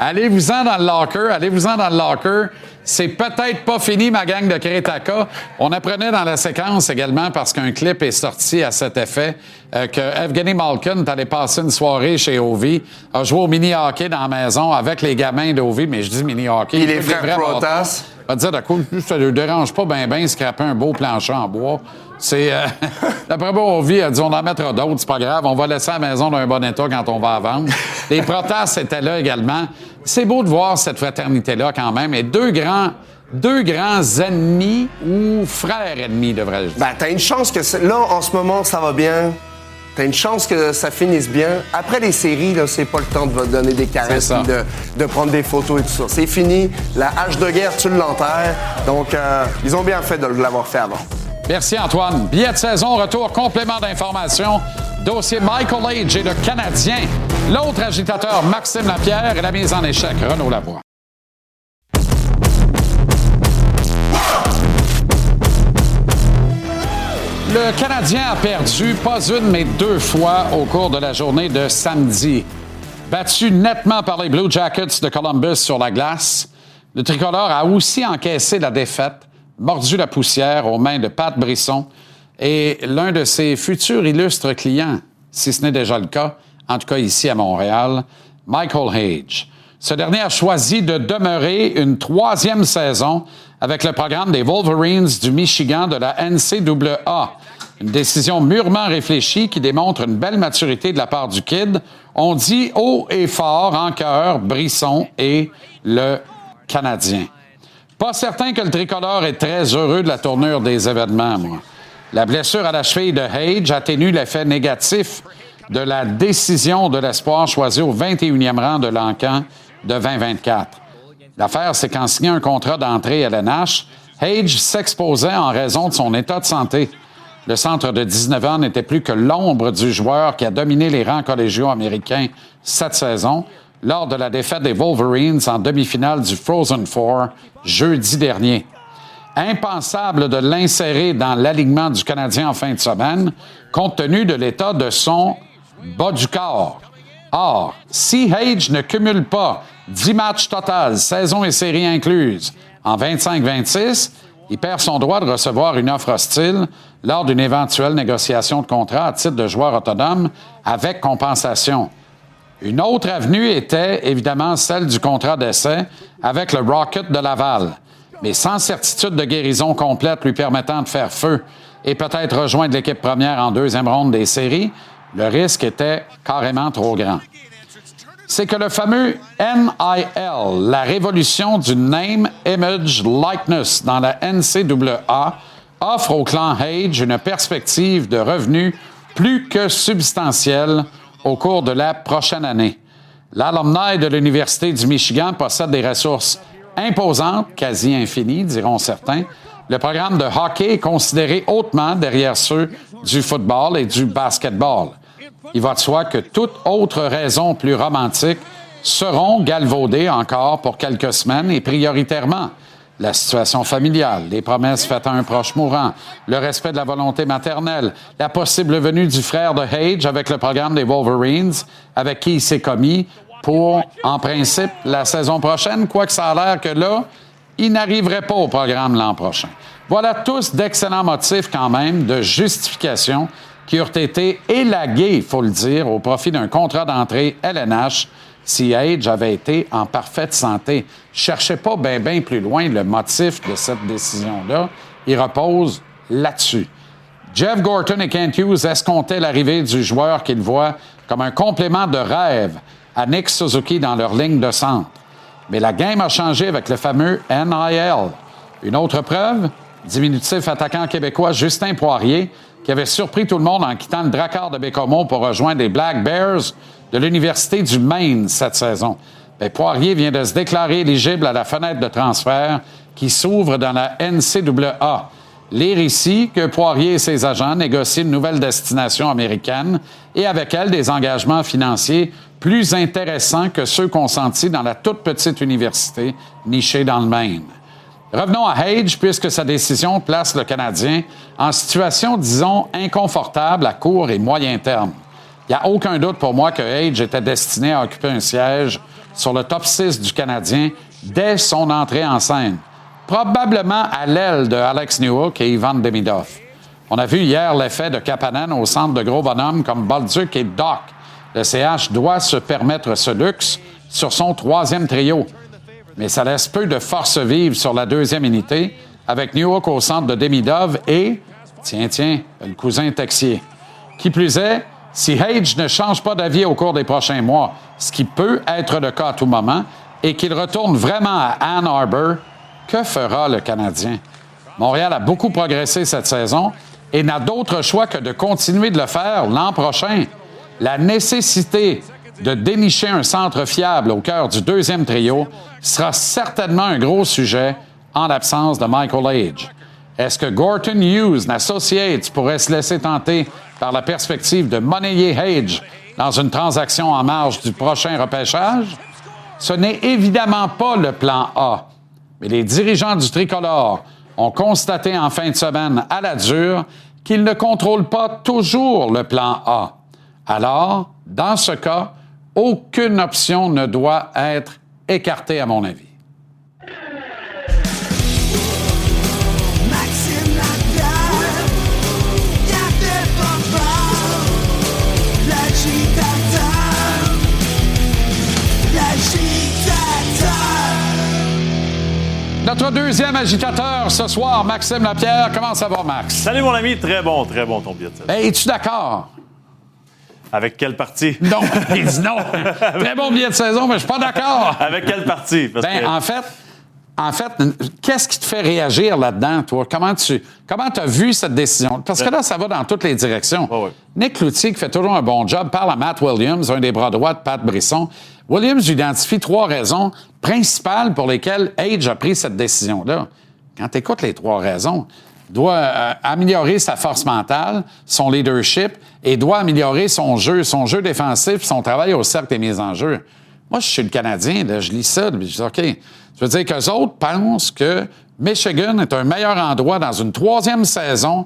Allez-vous-en dans le locker. C'est peut-être pas fini, ma gang de Crétaka. On apprenait dans la séquence également, parce qu'un clip est sorti à cet effet, que Evgeny Malkin est allé passer une soirée chez Ovi, a joué au mini-hockey dans la maison avec les gamins d'Ovi, mais je dis mini-hockey.
Il est frère Protas.
Va te dire, d'accord, ça ne dérange pas ben scraper un beau plancher en bois. C'est... D'après moi, Ovi a dit, on en mettra d'autres, c'est pas grave, on va laisser la maison dans un bon état quand on va la vendre. Les Protas étaient là également. C'est beau de voir cette fraternité-là quand même. Et deux grands ennemis ou frères ennemis, devrais-je dire.
Ben, t'as une chance que... Là, en ce moment, ça va bien. T'as une chance que ça finisse bien. Après les séries, là, c'est pas le temps de donner des caresses de prendre des photos et tout ça. C'est fini. La hache de guerre, tu l'enterres. Donc, ils ont bien fait de l'avoir fait avant.
Merci, Antoine. Billet de saison, retour, complément d'information. Dossier Michael Age et le Canadien. L'autre agitateur, Maxime Lapierre, et la mise en échec, Renaud Lavoie. Le Canadien a perdu pas une, mais deux fois au cours de la journée de samedi. Battu nettement par les Blue Jackets de Columbus sur la glace, le tricolore a aussi encaissé la défaite, mordu la poussière aux mains de Pat Brisson et l'un de ses futurs illustres clients, si ce n'est déjà le cas, en tout cas ici à Montréal, Michael Hage. Ce dernier a choisi de demeurer une troisième saison avec le programme des Wolverines du Michigan de la NCAA. Une décision mûrement réfléchie qui démontre une belle maturité de la part du kid. On dit haut et fort en chœur Brisson et le Canadien. Pas certain que le tricolore est très heureux de la tournure des événements, moi. La blessure à la cheville de Hage atténue l'effet négatif de la décision de l'espoir choisi au 21e rang de l'encan de 2024. L'affaire, c'est qu'en signant un contrat d'entrée à l'NH, Hage s'exposait en raison de son état de santé. Le centre de 19 ans n'était plus que l'ombre du joueur qui a dominé les rangs collégiaux américains cette saison lors de la défaite des Wolverines en demi-finale du Frozen Four jeudi dernier. Impensable de l'insérer dans l'alignement du Canadien en fin de semaine, compte tenu de l'état de son bas du corps. Or, si Hage ne cumule pas 10 matchs total, saison et série incluses, en 25-26, il perd son droit de recevoir une offre hostile lors d'une éventuelle négociation de contrat à titre de joueur autonome avec compensation. Une autre avenue était évidemment celle du contrat d'essai avec le Rocket de Laval, mais sans certitude de guérison complète lui permettant de faire feu et peut-être rejoindre l'équipe première en deuxième ronde des séries, le risque était carrément trop grand. C'est que le fameux NIL, la révolution du Name, Image, Likeness dans la NCAA, offre au clan Hage une perspective de revenus plus que substantielle au cours de la prochaine année. L'alumni de l'Université du Michigan possède des ressources imposantes, quasi infinies, diront certains. Le programme de hockey est considéré hautement derrière ceux du football et du basketball. Il va de soi que toute autre raison plus romantique seront galvaudées encore pour quelques semaines et prioritairement la situation familiale, les promesses faites à un proche mourant, le respect de la volonté maternelle, la possible venue du frère de Hage avec le programme des Wolverines, avec qui il s'est commis pour, en principe, la saison prochaine, quoique ça a l'air que là, il n'arriverait pas au programme l'an prochain. Voilà tous d'excellents motifs quand même de justification qui eurent été élagués, il faut le dire, au profit d'un contrat d'entrée LNH si Age avait été en parfaite santé. Je cherchais pas bien plus loin le motif de cette décision-là. Il repose là-dessus. Jeff Gorton et Kent Hughes escomptaient l'arrivée du joueur qu'ils voient comme un complément de rêve à Nick Suzuki dans leur ligne de centre. Mais la game a changé avec le fameux NIL. Une autre preuve, diminutif attaquant québécois Justin Poirier, qui avait surpris tout le monde en quittant le Drakkar de Bécomo pour rejoindre les Black Bears de l'Université du Maine cette saison. Bien, Poirier vient de se déclarer éligible à la fenêtre de transfert qui s'ouvre dans la NCAA. Lire ici que Poirier et ses agents négocient une nouvelle destination américaine et avec elle des engagements financiers plus intéressants que ceux consentis dans la toute petite université nichée dans le Maine. Revenons à Age, puisque sa décision place le Canadien en situation, disons, inconfortable à court et moyen terme. Il n'y a aucun doute pour moi que Age était destiné à occuper un siège sur le top 6 du Canadien dès son entrée en scène. Probablement à l'aile de Alex Newhook et Ivan Demidov. On a vu hier l'effet de Kapanen au centre de gros bonhommes comme Bolduc et Doc. Le CH doit se permettre ce luxe sur son troisième trio. Mais ça laisse peu de force vive sur la deuxième unité, avec Newhook au centre de Demidov et, tiens, le cousin Texier. Qui plus est, si Age ne change pas d'avis au cours des prochains mois, ce qui peut être le cas à tout moment, et qu'il retourne vraiment à Ann Arbor, que fera le Canadien? Montréal a beaucoup progressé cette saison et n'a d'autre choix que de continuer de le faire l'an prochain. La nécessité de dénicher un centre fiable au cœur du deuxième trio sera certainement un gros sujet en l'absence de Michael Age. Est-ce que Gorton Hughes Associates pourrait se laisser tenter par la perspective de monnayer Age dans une transaction en marge du prochain repêchage? Ce n'est évidemment pas le plan A, mais les dirigeants du tricolore ont constaté en fin de semaine à la dure qu'ils ne contrôlent pas toujours le plan A. Alors, dans ce cas, aucune option ne doit être écartée, à mon avis.
Maxime Lapierre, Café Football, l'agitateur.
Notre deuxième agitateur ce soir, Maxime Lapierre. Comment ça va, Max?
Salut, mon ami. Très bon ton billet de saison.
Ben, es-tu d'accord?
Avec quelle partie?
Non, il dit non. Très bon billet de saison, mais je suis pas d'accord.
Avec quelle partie? Parce que...
En fait, qu'est-ce qui te fait réagir là-dedans, toi? Comment tu as vu cette décision? Parce que là, ça va dans toutes les directions.
Ouais.
Nick Cloutier, qui fait toujours un bon job, parle à Matt Williams, un des bras droits de Pat Brisson. Williams identifie 3 raisons principales pour lesquelles Age a pris cette décision-là. Quand tu écoutes les 3 raisons, il doit améliorer sa force mentale, son leadership, et doit améliorer son jeu défensif, son travail au cercle des mises en jeu. Moi, je suis le Canadien, là, je lis ça, je dis OK. Je veux dire qu'eux autres pensent que Michigan est un meilleur endroit dans une 3e saison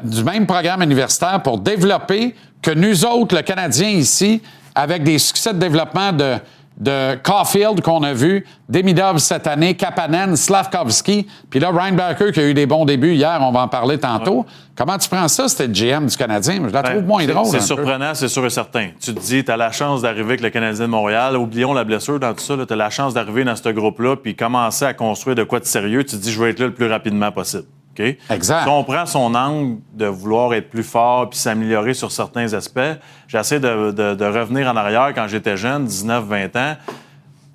du même programme universitaire pour développer que nous autres, le Canadien ici, avec des succès de développement de Caulfield qu'on a vu, Demidov cette année, Kapanen, Slavkovski, puis là, Ryan Barker qui a eu des bons débuts hier, on va en parler tantôt. Ouais. Comment tu prends ça, c'était le GM du Canadien? Je la trouve moins drôle.
C'est surprenant, c'est sûr et certain. Tu te dis, tu as la chance d'arriver avec le Canadien de Montréal, oublions la blessure dans tout ça, tu as la chance d'arriver dans ce groupe-là puis commencer à construire de quoi de sérieux. Tu te dis, je vais être là le plus rapidement possible. Okay?
Exact.
Si on prend son angle de vouloir être plus fort puis s'améliorer sur certains aspects, j'essaie de revenir en arrière quand j'étais jeune, 19-20 ans.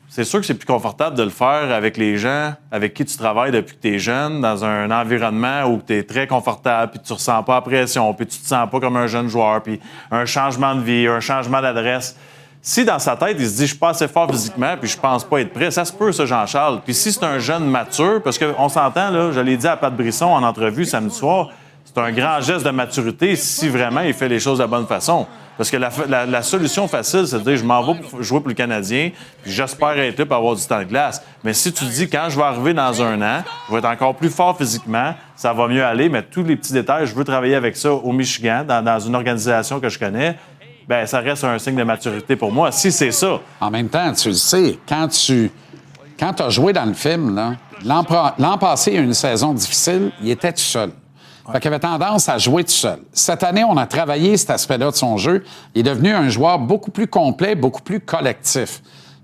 C'est sûr que c'est plus confortable de le faire avec les gens avec qui tu travailles depuis que tu es jeune, dans un environnement où tu es très confortable, puis tu ne ressens pas la pression, puis tu te sens pas comme un jeune joueur, puis un changement de vie, un changement d'adresse. Si dans sa tête, il se dit « je suis pas assez fort physiquement puis je pense pas être prêt », ça se peut, ça, Jean-Charles. Puis si c'est un jeune mature, parce qu'on s'entend, là, je l'ai dit à Pat Brisson en entrevue samedi soir, c'est un grand geste de maturité si vraiment il fait les choses de la bonne façon. Parce que la solution facile, c'est de dire « je m'en vais pour jouer pour le Canadien puis j'espère être là pour avoir du temps de glace ». Mais si tu te dis « quand je vais arriver dans un an, je vais être encore plus fort physiquement, ça va mieux aller, mais tous les petits détails, je veux travailler avec ça au Michigan, dans une organisation que je connais », ben ça reste un signe de maturité pour moi, si c'est ça.
En même temps, tu le sais, quand tu as joué dans le film, là, l'an passé, il y a eu une saison difficile, il était tout seul. Fait qu'il avait tendance à jouer tout seul. Cette année, on a travaillé cet aspect-là de son jeu. Il est devenu un joueur beaucoup plus complet, beaucoup plus collectif.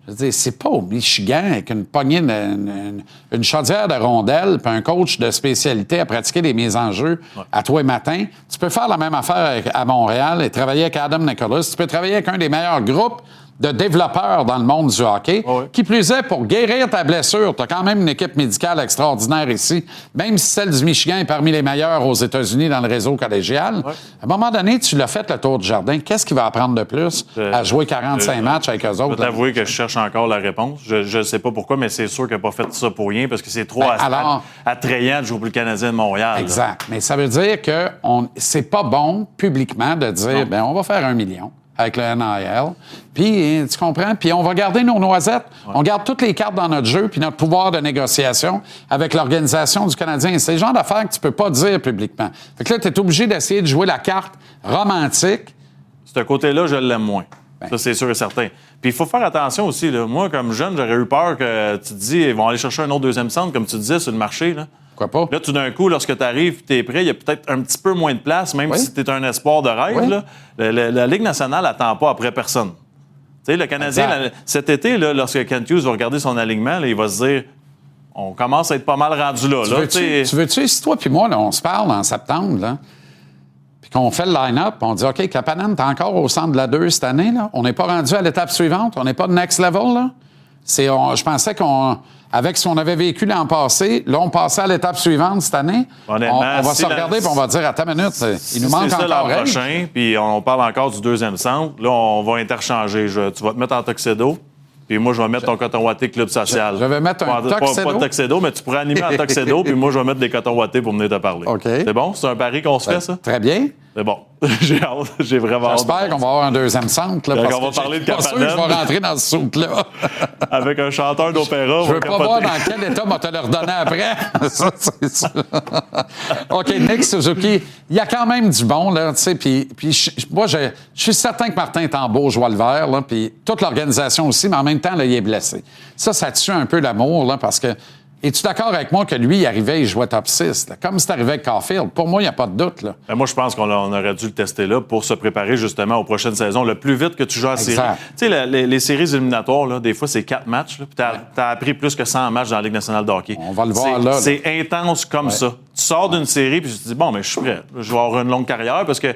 Je veux dire, c'est pas au Michigan avec une poignée, une chaudière de rondelles puis un coach de spécialité à pratiquer des mises en jeu à tous les matins. Tu peux faire la même affaire à Montréal et travailler avec Adam Nicholas. Tu peux travailler avec un des meilleurs groupes de développeurs dans le monde du hockey. Qui plus est, pour guérir ta blessure, tu as quand même une équipe médicale extraordinaire ici, même si celle du Michigan est parmi les meilleures aux États-Unis dans le réseau collégial. À un moment donné, tu l'as fait le tour du jardin. Qu'est-ce qu'il va apprendre de plus à jouer 45 matchs avec eux autres?
Je dois t'avouer que je cherche encore la réponse. Je ne sais pas pourquoi, mais c'est sûr qu'il n'a pas fait ça pour rien, parce que c'est trop attrayant de jouer pour le Canadien de Montréal.
Exact. Mais ça veut dire que c'est pas bon publiquement de dire, on va faire 1 million. Avec le NIL. Puis, tu comprends? Puis, on va garder nos noisettes. On garde toutes les cartes dans notre jeu, puis notre pouvoir de négociation avec l'organisation du Canadien. C'est le genre d'affaires que tu peux pas dire publiquement. Fait que là, tu es obligé d'essayer de jouer la carte romantique.
Ce côté-là, je l'aime moins. Ça, c'est sûr et certain. Puis, il faut faire attention aussi. Là. Moi, comme jeune, j'aurais eu peur que tu te dis, ils vont aller chercher un autre deuxième centre, comme tu disais, sur le marché. Là.
Pourquoi pas?
Là, tout d'un coup, lorsque tu arrives et tu es prêt, il y a peut-être un petit peu moins de place, même si tu es un espoir de rêve. Là. La Ligue nationale n'attend pas après personne. Tu sais, le Canadien, cet été, là, lorsque Kent Hughes va regarder son alignement, là, il va se dire, on commence à être pas mal rendu là.
Tu veux-tu, si toi puis moi, là, on se parle en septembre, là, puis qu'on fait le line-up, on dit, OK, Kapanen, t'es encore au centre de la 2 cette année, là. On n'est pas rendu à l'étape suivante, on n'est pas de next level, là. Je pensais avec ce qu'on avait vécu l'an passé, là, on passait à l'étape suivante cette année. On va se regarder et on va dire, attends une minute, il nous manque
encore
l'an
prochain, puis on parle encore du deuxième centre. Là, on va interchanger. Tu vas te mettre en tuxedo, puis moi, je vais mettre ton coton watté club social.
Je vais mettre un tuxedo.
Pas tuxedo, mais tu pourrais animer en tuxedo, puis moi, je vais mettre des cotons wattés pour venir te parler.
OK.
C'est bon? C'est un pari qu'on se fait, ça?
Très bien.
C'est bon. J'ai hâte. J'ai vraiment hâte.
J'espère qu'on va avoir un deuxième centre. Là, parce
on va
que
parler de
Kapanen. Je suis pas sûr que je vais rentrer dans ce soupe-là.
Avec un chanteur d'opéra.
Je veux pas voir dans quel état on va te le redonner après. Ça, c'est ça. OK, Nick Suzuki, il y a quand même du bon, là, tu sais, puis moi, je suis certain que Martin Tambour joue le vert, là, puis toute l'organisation aussi, mais en même temps, là, il est blessé. Ça tue un peu l'amour, là, parce que es-tu d'accord avec moi que lui, il arrivait, il jouait top 6, là, comme c'est arrivé avec Caulfield? Pour moi, il n'y a pas de doute. Là.
Moi, je pense qu'on aurait dû le tester là pour se préparer justement aux prochaines saisons. Le plus vite que tu joues en série. Tu sais, les séries éliminatoires, là, des fois, c'est 4 matchs. Puis tu as appris plus que 100 matchs dans la Ligue nationale de hockey.
On va le voir là.
C'est intense comme ça. Tu sors d'une série puis tu te dis, bon, mais je suis prêt. Je vais avoir une longue carrière parce que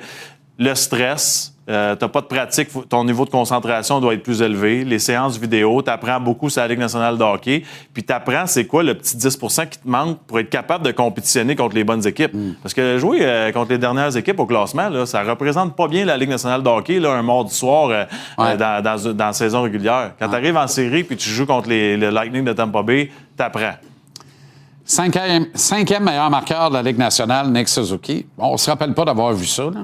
le stress... t'as pas de pratique, ton niveau de concentration doit être plus élevé. Les séances vidéo, t'apprends beaucoup sur la Ligue nationale de hockey. Puis t'apprends c'est quoi le petit 10 qui te manque pour être capable de compétitionner contre les bonnes équipes. Parce que jouer contre les dernières équipes au classement, là, ça représente pas bien la Ligue nationale de hockey, là, un mardi soir dans la saison régulière. Quand t'arrives en série puis tu joues contre le Lightning de Tampa Bay, t'apprends.
Cinquième meilleur marqueur de la Ligue nationale, Nick Suzuki. Bon, on se rappelle pas d'avoir vu ça, là.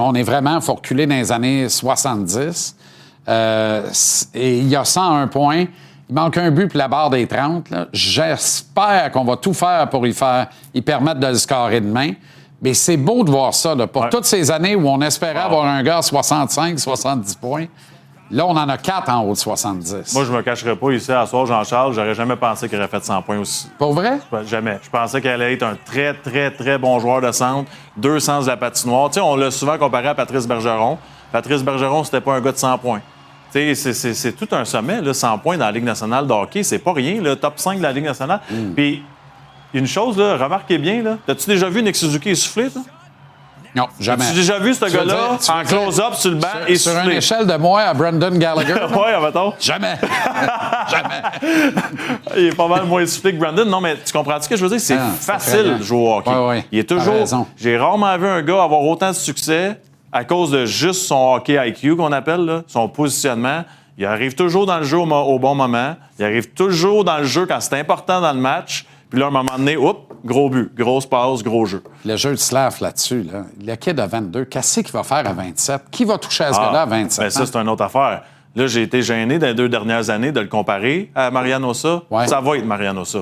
On est vraiment, il faut reculer dans les années 70. Et il y a 101 points. Il manque un but pour la barre des 30. Là. J'espère qu'on va tout faire pour y permettre de le scorer demain. Mais c'est beau de voir ça. Là, pour toutes ces années où on espérait avoir un gars à 65, 70 points, là, on en a 4 en haut de 70.
Moi, je me cacherais pas ici à soir, Jean-Charles. J'aurais jamais pensé qu'il aurait fait 100 points aussi.
Pour vrai?
Jamais. Je pensais qu'il allait être un très, très, très bon joueur de centre. 2 sens de la patinoire. Tu sais, on l'a souvent comparé à Patrice Bergeron. Patrice Bergeron, c'était pas un gars de 100 points. Tu sais, c'est tout un sommet, là, 100 points dans la Ligue nationale de hockey. C'est pas rien, le top 5 de la Ligue nationale. Puis, une chose, là, remarquez bien, là. T'as-tu déjà vu Nick Suzuki essouffler, toi?
Non, jamais.
As-tu déjà vu ce gars-là en close-up sur le banc et
sur une échelle de moi à Brendan Gallagher?
Oui, mettons.
Jamais. Jamais.
Il est pas mal moins essoufflé que Brandon. Non, mais tu comprends ce que je veux dire? C'est facile de jouer au hockey.
Ouais.
Il est toujours... J'ai rarement vu un gars avoir autant de succès à cause de juste son hockey IQ, qu'on appelle, là, son positionnement. Il arrive toujours dans le jeu au bon moment. Il arrive toujours dans le jeu quand c'est important dans le match. Puis là, à un moment donné, gros but, grosse passe, gros jeu.
Le jeu de Slav là-dessus, là, le kid à 22, qu'est-ce qu'il va faire à 27? Qui va toucher à ce gars-là à 27?
Ben ça, c'est une autre affaire. Là, j'ai été gêné dans les 2 dernières années de le comparer à Mariano Ossa. Ça va être Mariano Ossa.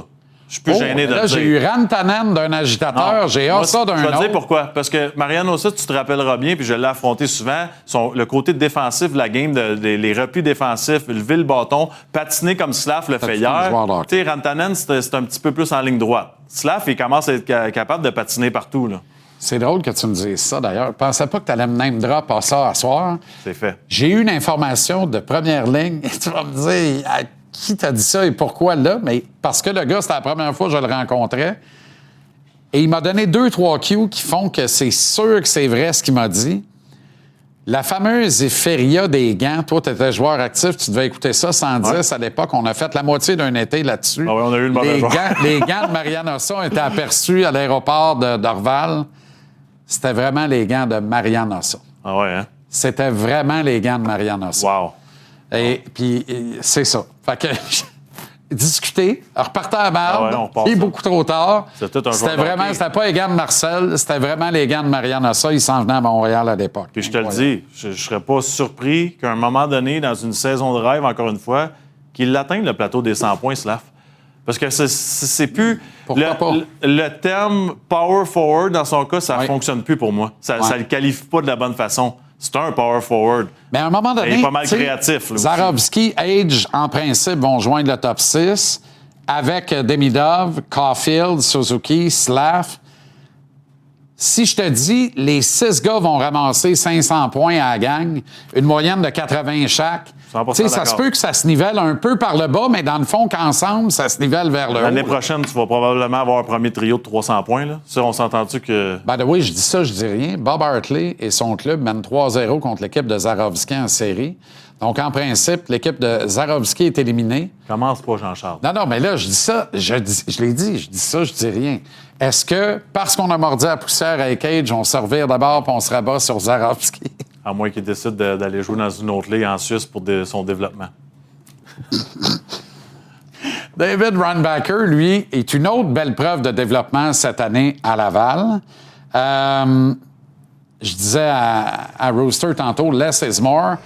Je suis plus gêné de le dire.
J'ai eu Rantanen d'un agitateur, j'ai ça d'un autre.
Je vais te dire pourquoi. Parce que Mariano Ossa, tu te rappelleras bien, puis je l'ai affronté souvent, le côté défensif de la game, les replis défensifs, lever le bâton, patiner comme Slav le fait hier. Tu sais, Rantanen, c'est un petit peu plus en ligne droite. Slav, il commence à être capable de patiner partout. Là.
C'est drôle que tu me dises ça, d'ailleurs. Je pensais pas que tu allais me name drop à ça à soir.
C'est fait.
J'ai eu une information de première ligne. Et tu vas me dire à qui t'a dit ça et pourquoi là? Mais parce que le gars, c'était la première fois que je le rencontrais. Et il m'a donné 2-3 cues qui font que c'est sûr que c'est vrai ce qu'il m'a dit. La fameuse éphéria des gants. Toi, tu étais joueur actif, tu devais écouter ça 110 à l'époque. On a fait la moitié d'un été là-dessus.
Ah ouais, on a eu le mauvais joueur.
Les gants de Marianne Ossa ont été aperçus à l'aéroport d'Orval. C'était vraiment les gants de Marianne Ossa.
Ah ouais, hein?
C'était vraiment les gants de Marianne Ossa.
Wow.
Et puis, c'est ça. Fait que discuter, repartir à marde,
Ah ouais, on repart
et
ça.
beaucoup trop tard.
C'était tout un
C'était
joueur de
vraiment,
hockey.
c'était pas les gants de Marcel, c'était vraiment les gants de Marianne Ossa. Ils s'en venaient à Montréal à l'époque.
Puis je te le dis, je serais pas surpris qu'à un moment donné, dans une saison de rêve, encore une fois, qu'il atteigne le plateau des 100 points, Slav. Parce que c'est plus...
Pourquoi pas?
Le terme power forward, dans son cas, ça
Oui.
fonctionne plus pour moi. Ça
Ouais.
le qualifie pas de la bonne façon. C'est un power forward.
Mais à un moment donné,
Il est pas mal
tu sais,
créatif, là, aussi.
Zarovski, Age, en principe, vont joindre le top 6 avec Demidov, Caulfield, Suzuki, Slav. Si je te dis, les 6 gars vont ramasser 500 points à la gang, une moyenne de 80 chaque,
100%
tu sais, ça se
d'accord.
peut que ça se nivelle un peu par le bas, mais dans le fond, qu'ensemble, ça se nivelle vers le haut.
L'année prochaine, tu vas probablement avoir un premier trio de 300 points. Là. Ça, on s'entend-tu que...
By the way, je dis ça, je dis rien. Bob Hartley et son club mènent 3-0 contre l'équipe de Zarovski en série. Donc, en principe, l'équipe de Zarovski est éliminée.
Commence pas, Jean-Charles.
Non, mais là, je dis ça, je l'ai dit, je dis ça, je dis rien. Est-ce que, parce qu'on a mordu la poussière avec Cage, on se revire d'abord et on se rabat sur Zarovski?
À moins qu'il décide d'aller jouer dans une autre ligue en Suisse pour son développement.
David Runbacker, lui, est une autre belle preuve de développement cette année à Laval. Je disais à Rooster tantôt, less is more.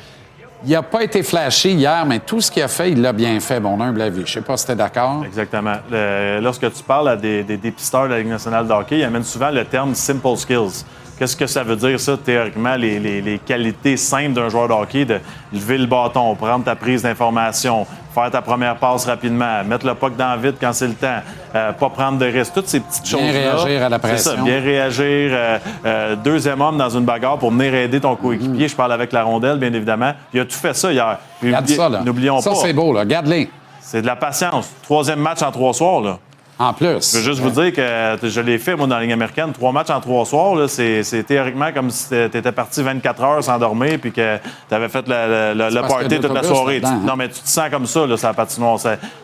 Il n'a pas été flashé hier, mais tout ce qu'il a fait, il l'a bien fait, mon humble avis. Je ne sais pas si tu es d'accord.
Exactement. Lorsque tu parles à des dépisteurs de la Ligue nationale de hockey, ils amènent souvent le terme « simple skills ». Qu'est-ce que ça veut dire, ça, théoriquement, les qualités simples d'un joueur de hockey, de lever le bâton, prendre ta prise d'information, faire ta première passe rapidement, mettre le puck dans le vide quand c'est le temps, pas prendre de risques, toutes ces petites choses-là.
Bien réagir à la pression.
C'est ça, bien réagir. Deuxième homme dans une bagarre pour venir aider ton coéquipier. Je parle avec la rondelle, bien évidemment. Il a tout fait ça hier. Puis
Regarde ça, là.
N'oublions
ça,
pas,
c'est beau, là. Regarde-les.
c'est de la patience. 3e match en 3 soirs, là.
En plus.
Je veux juste vous dire que je l'ai fait, moi, dans la Ligue américaine. 3 matchs en 3 soirs, là, c'est théoriquement comme si tu étais parti 24 heures sans dormir puis que tu avais fait le
parce qu'il y
party
a
toute la
d'autobus
soirée.
là-dedans, hein?
Non, mais tu te sens comme ça, là, sur la patinoire.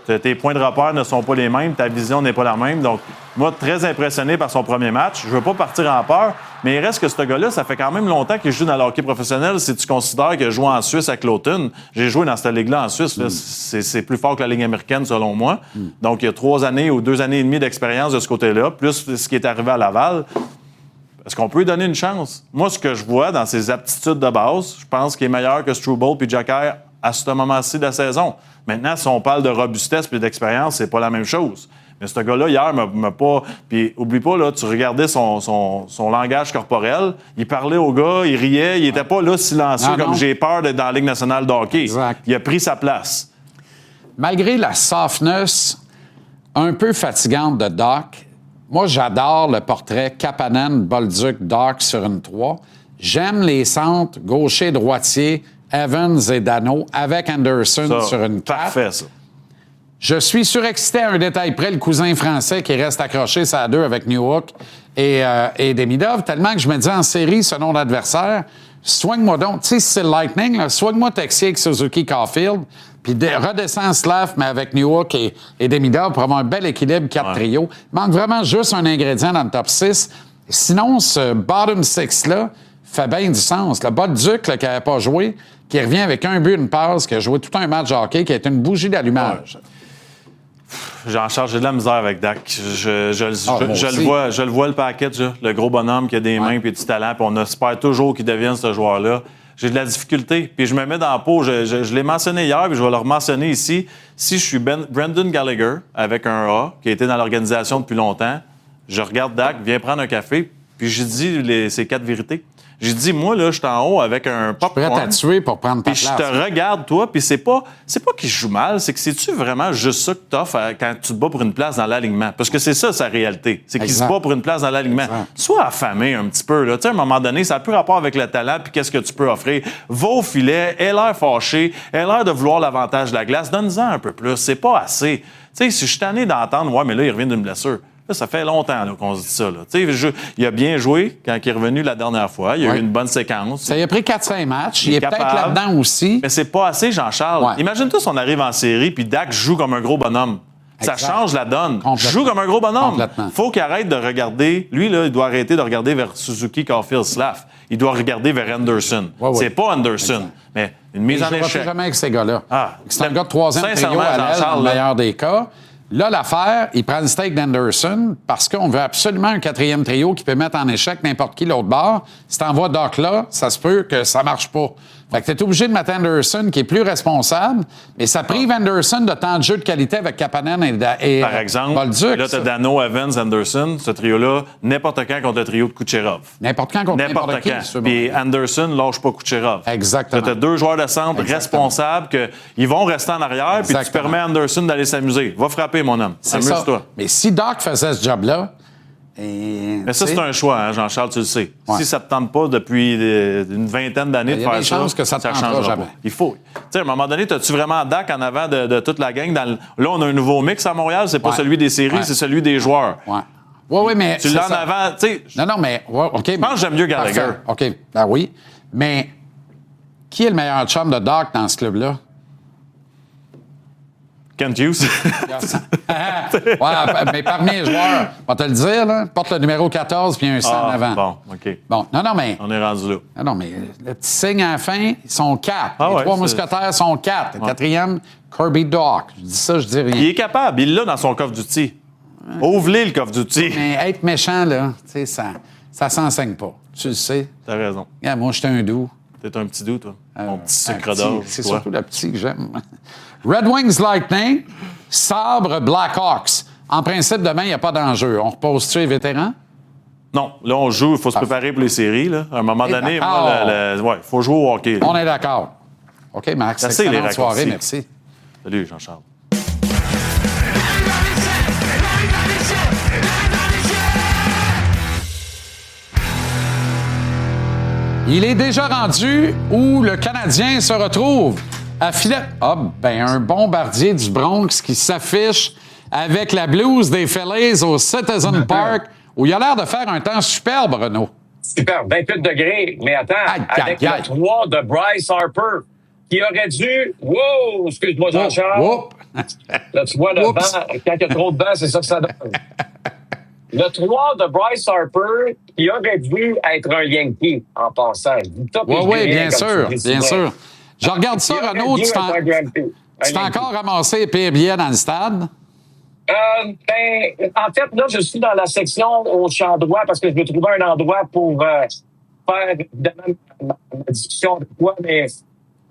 Tes points de repère ne sont pas les mêmes, ta vision n'est pas la même. Donc, moi, très impressionné par son premier match. Je veux pas partir en peur, mais il reste que ce gars-là, ça fait quand même longtemps qu'il joue dans le hockey professionnel. Si tu considères que je joue en Suisse à Cloton, j'ai joué dans cette ligue-là en Suisse. Là, c'est plus fort que la Ligue américaine, selon moi. Donc, il y a 3 années ou 2 années et demie d'expérience de ce côté-là, plus ce qui est arrivé à Laval. Est-ce qu'on peut lui donner une chance? Moi, ce que je vois dans ses aptitudes de base, je pense qu'il est meilleur que Struble puis Joker à ce moment-ci de la saison. Maintenant, si on parle de robustesse puis d'expérience, c'est pas la même chose. Mais ce gars-là, hier, m'a pas... Puis oublie pas, là, tu regardais son langage corporel. Il parlait au gars, il riait, il était pas là silencieux
Non,
comme
non.
j'ai peur d'être dans la Ligue nationale de hockey.
Exact.
Il a pris sa place.
Malgré la softness un peu fatigante de Doc, moi, j'adore le portrait Kapanen, Bolduc, Doc sur une 3. J'aime les centres gaucher-droitier, Evans et Dano, avec Anderson
Ça,
sur une 4.
parfait, ça.
Je suis surexcité à un détail près, le cousin français qui reste accroché ça à 2 avec Newhook et Demidov, tellement que je me dis en série, selon l'adversaire, swing-moi donc, tu sais, si c'est le Lightning, là, swing-moi Texier avec Suzuki Caulfield, puis redescends Slav, mais avec Newhook et Demidov pour avoir un bel équilibre 4 trios. Il manque vraiment juste un ingrédient dans le top 6. Sinon, ce bottom 6-là fait bien du sens. Le Bolduc, là, qui n'avait pas joué, qui revient avec un but, une passe, qui a joué tout un match de hockey, qui est une bougie d'allumage.
J'en charge de la misère avec Dak. Je le vois, le package, là, le gros bonhomme qui a des mains et du talent, puis on espère toujours qu'il devienne ce joueur-là. J'ai de la difficulté. Puis je me mets dans la peau. Je l'ai mentionné hier, puis je vais le mentionner ici. Si je suis Brendan Gallagher, avec un A, qui a été dans l'organisation depuis longtemps, je regarde Dak, viens prendre un café, Puis j'ai dit ces 4 vérités. J'ai dit, moi, là, je suis en haut avec un popcorn.
Prêt à tuer pour prendre ta
Puis
place.
je te regarde, toi, puis c'est pas qu'il joue mal, c'est que c'est-tu vraiment juste ça que t'offres quand tu te bats pour une place dans l'alignement? Parce que c'est ça, sa réalité. C'est qu'il se
Exact.
bat pour une place dans l'alignement.
Exact.
Sois affamé un petit peu, là. Tu sais, à un moment donné, ça a plus rapport avec le talent puis qu'est-ce que tu peux offrir. Va au filet, aie l'air fâché, aie l'air de vouloir l'avantage de la glace, donne-en un peu plus. C'est pas assez. Tu sais, si je suis tanné d'entendre, ouais, mais là, il revient d'une blessure. Là, ça fait longtemps là, qu'on se dit ça. Là. Il a bien joué quand il est revenu la dernière fois. Il a eu une bonne séquence.
Ça y a pris 4-5 matchs. Il est peut-être
capable.
là-dedans aussi.
Mais c'est pas assez, Jean-Charles.
Ouais.
Imagine-toi si on arrive en série puis Dak joue comme un gros bonhomme. Ça
Exact.
change la donne.
Complètement.
Joue comme un gros bonhomme.
Complètement.
Faut qu'il arrête de regarder. Lui, là, il doit arrêter de regarder vers Suzuki, Caulfield, Slav. Il doit regarder vers Anderson.
Ouais, ouais.
C'est pas Anderson, mais une mise en
Je ne
échec.
jamais avec ces gars-là.
Ah.
C'est un gars de 3e trio
Sincèrement,
à l'aile, dans
Jean-Charles,
le
là.
meilleur des cas. Là, l'affaire, il prend le steak d'Anderson parce qu'on veut absolument un 4e trio qui peut mettre en échec n'importe qui l'autre bord. Si t'envoies Doc là, ça se peut que ça marche pas. Fait que t'es obligé de mettre Anderson qui est plus responsable, mais ça prive Anderson de temps de jeu de qualité avec Kapanen et
Par exemple,
Bolduc.
là, tu as Dano, Evans, Anderson, ce trio-là, n'importe quand contre le trio de Kucherov.
N'importe quand contre
N'importe
n'importe qui.
quand.
c'est
Puis
bon.
Anderson lâche pas Kucherov.
Exactement.
Tu as 2 joueurs de centre
Exactement.
responsables qu'ils vont rester en arrière, puis tu
Exactement.
permets à Anderson d'aller s'amuser. Va frapper, mon homme.
C'est ça.
Amuse-toi.
Mais si Doc faisait ce job-là,
Mais ça,
tu sais,
c'est un choix, hein, Jean-Charles, tu le sais.
Ouais.
Si ça te tente pas depuis une vingtaine d'années
Il
de
y a
faire
des
ça,
chances que ça te tentera
changera
jamais.
pas. Il faut. Tu sais, à un moment donné, as-tu vraiment Dak en avant de toute la gang? Là, on a un nouveau mix à Montréal. C'est pas
Ouais.
celui des séries,
Ouais.
c'est celui des joueurs.
ouais. Oui, mais.
Tu
c'est
l'as en
ça.
avant, tu sais.
Non, mais. Ouais, OK. Je
pense que j'aime mieux Gallagher.
OK. Ben oui. Mais qui est le meilleur chum de Doc dans ce club-là?
Kent Hughes.
Ouais, mais parmi les joueurs, on va te le dire, là, porte le numéro 14 puis un 100 en avant.
Bon, OK.
Bon, non, mais.
On est rendu là.
Non, mais le petit signe à la fin, ils sont 4.
Ah
les
ouais,
3
c'est-
mousquetaires sont 4. Le 4e, Kirby Doc. Je dis ça, je dis rien.
Il est capable. Il l'a dans son coffre d'outils. Ouvre-le, le coffre d'outils.
Mais être méchant, là, tu sais, ça s'enseigne pas. Tu le sais.
T'as raison.
Regarde, moi, j'étais un doux.
T'es un petit doux, toi. Mon petit
Un
sucre
petit,
d'orge.
C'est
toi.
surtout le petit que j'aime. Red Wings Lightning, Sabre Blackhawks. En principe, demain, il n'y a pas d'enjeu. On repose-tu les vétérans?
Non, là, on joue. Il faut se préparer pour les séries. Là. À un moment
Et
donné,
d'accord.
il faut jouer au hockey. là.
On est d'accord. OK, Max.
Ça, c'est les
Excellente soirée,
raccourcis.
merci.
Salut, Jean-Charles.
Il est déjà rendu où le Canadien se retrouve à Filet. Ah, ben, un bombardier du Bronx qui s'affiche avec la blouse des Phillies au Citizen Park, où il a l'air de faire un temps superbe, Renaud.
Super, 28 degrés. Mais attends,
Aïe,
avec
aïe, aïe.
le 3 de Bryce Harper, qui aurait dû... Wow! Excuse-moi, Jean-Charles.
Whoop.
Là, tu vois, le
Oups.
vent, quand il y a trop de vent, c'est ça que ça donne. Le 3 de Bryce Harper, qui aurait dû être un Yankee, en passant. Je dis ça, puis
Oui,
je dis
oui,
rien
bien
comme
sûr,
tu dis
bien
souvent.
sûr. Je regarde ça,
Qui aurait
Renaud,
dû
tu
être un Grand Prix. Un
t'es
Yankee.
encore ramassé les pires billets dans le stade?
Ben, en fait, là, je suis dans la section au champ droit parce que je veux trouver un endroit pour faire, évidemment, ma discussion avec toi, mais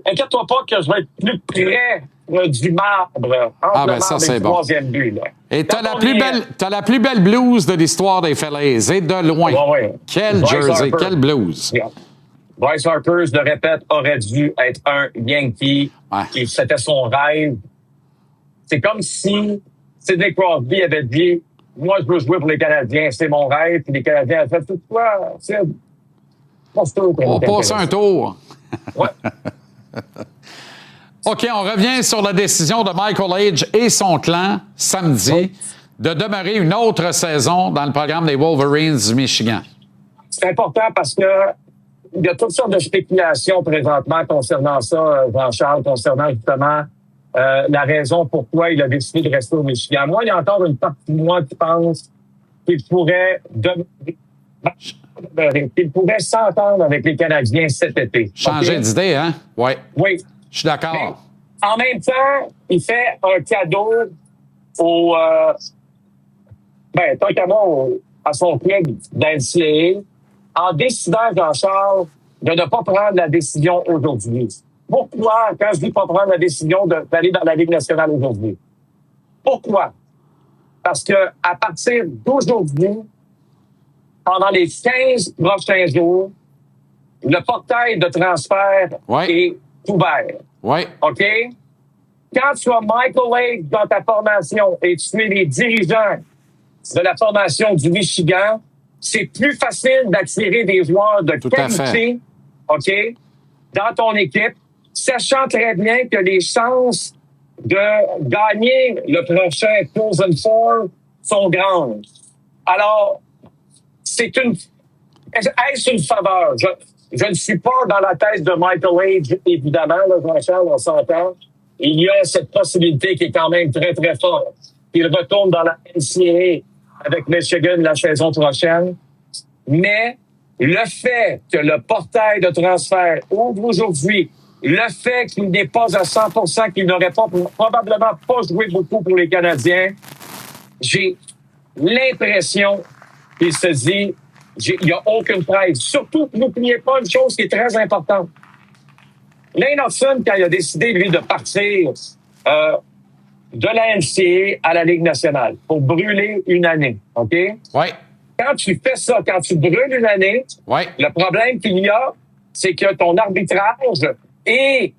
inquiète-toi pas que je vais être plus près du marbre. Entre
Ah, ben,
le
ça,
marbre et
c'est
le
bon.
troisième but, là.
Et t'as
Quand
la,
on
plus
est-
belle, t'as la plus belle blouse de l'histoire des Phillies, et de loin.
Ouais, ouais.
Quel
Bryce
jersey,
Harper.
quelle blouse.
Regarde. Bryce Harper, je le répète, aurait dû être un Yankee.
Ouais.
Et c'était son rêve. C'est comme si Sidney Crosby avait dit « Moi, je veux jouer pour les Canadiens, c'est mon rêve. » Puis les Canadiens avaient fait « Tout quoi, Sid?
On passe un tour.
Ouais.
OK, on revient sur la décision de Michael Age et son clan samedi de demeurer une autre saison dans le programme des Wolverines du Michigan.
C'est important parce que il y a toutes sortes de spéculations présentement concernant ça, Jean-Charles, concernant justement la raison pourquoi il a décidé de rester au Michigan. Moi, il y a encore une partie de moi qui pense qu'il pourrait qu'il pourrait s'entendre avec les Canadiens cet été.
Changer
OK?
d'idée, hein? Oui,
Oui.
je suis d'accord.
Mais, en même temps, il fait un cadeau au tant qu'à moi, à son club d'NCAA en décidant, Jean-Charles, de ne pas prendre la décision aujourd'hui. Pourquoi, quand je dis pas prendre la décision d'aller dans la Ligue nationale aujourd'hui? Pourquoi? Parce que à partir d'aujourd'hui, pendant les 15 prochains jours, le portail de transfert est ouvert.
Oui.
OK? Quand tu as Michael Hayes dans ta formation et tu es les dirigeants de la formation du Michigan, c'est plus facile d'attirer des joueurs de qualité, OK, dans ton équipe, sachant très bien que les chances de gagner le prochain Frozen Four sont grandes. Alors, est-ce une faveur? Je ne suis pas dans la tête de Michael Hayes, évidemment, là, Jean-Charles, on s'entend. Il y a cette possibilité qui est quand même très, très forte. Il retourne dans la NCAA avec Michigan la saison prochaine. Mais le fait que le portail de transfert ouvre aujourd'hui, le fait qu'il n'est pas à 100%, qu'il n'aurait probablement pas joué beaucoup pour les Canadiens, j'ai l'impression qu'il se dit, il n'y a aucune presse. Surtout, n'oubliez pas une chose qui est très importante. Lane Hudson, quand il a décidé, lui, de partir de la NCAA à la Ligue nationale pour brûler une année, OK?
Oui.
Quand tu fais ça, quand tu brûles une année, le problème qu'il y a, c'est que ton arbitrage et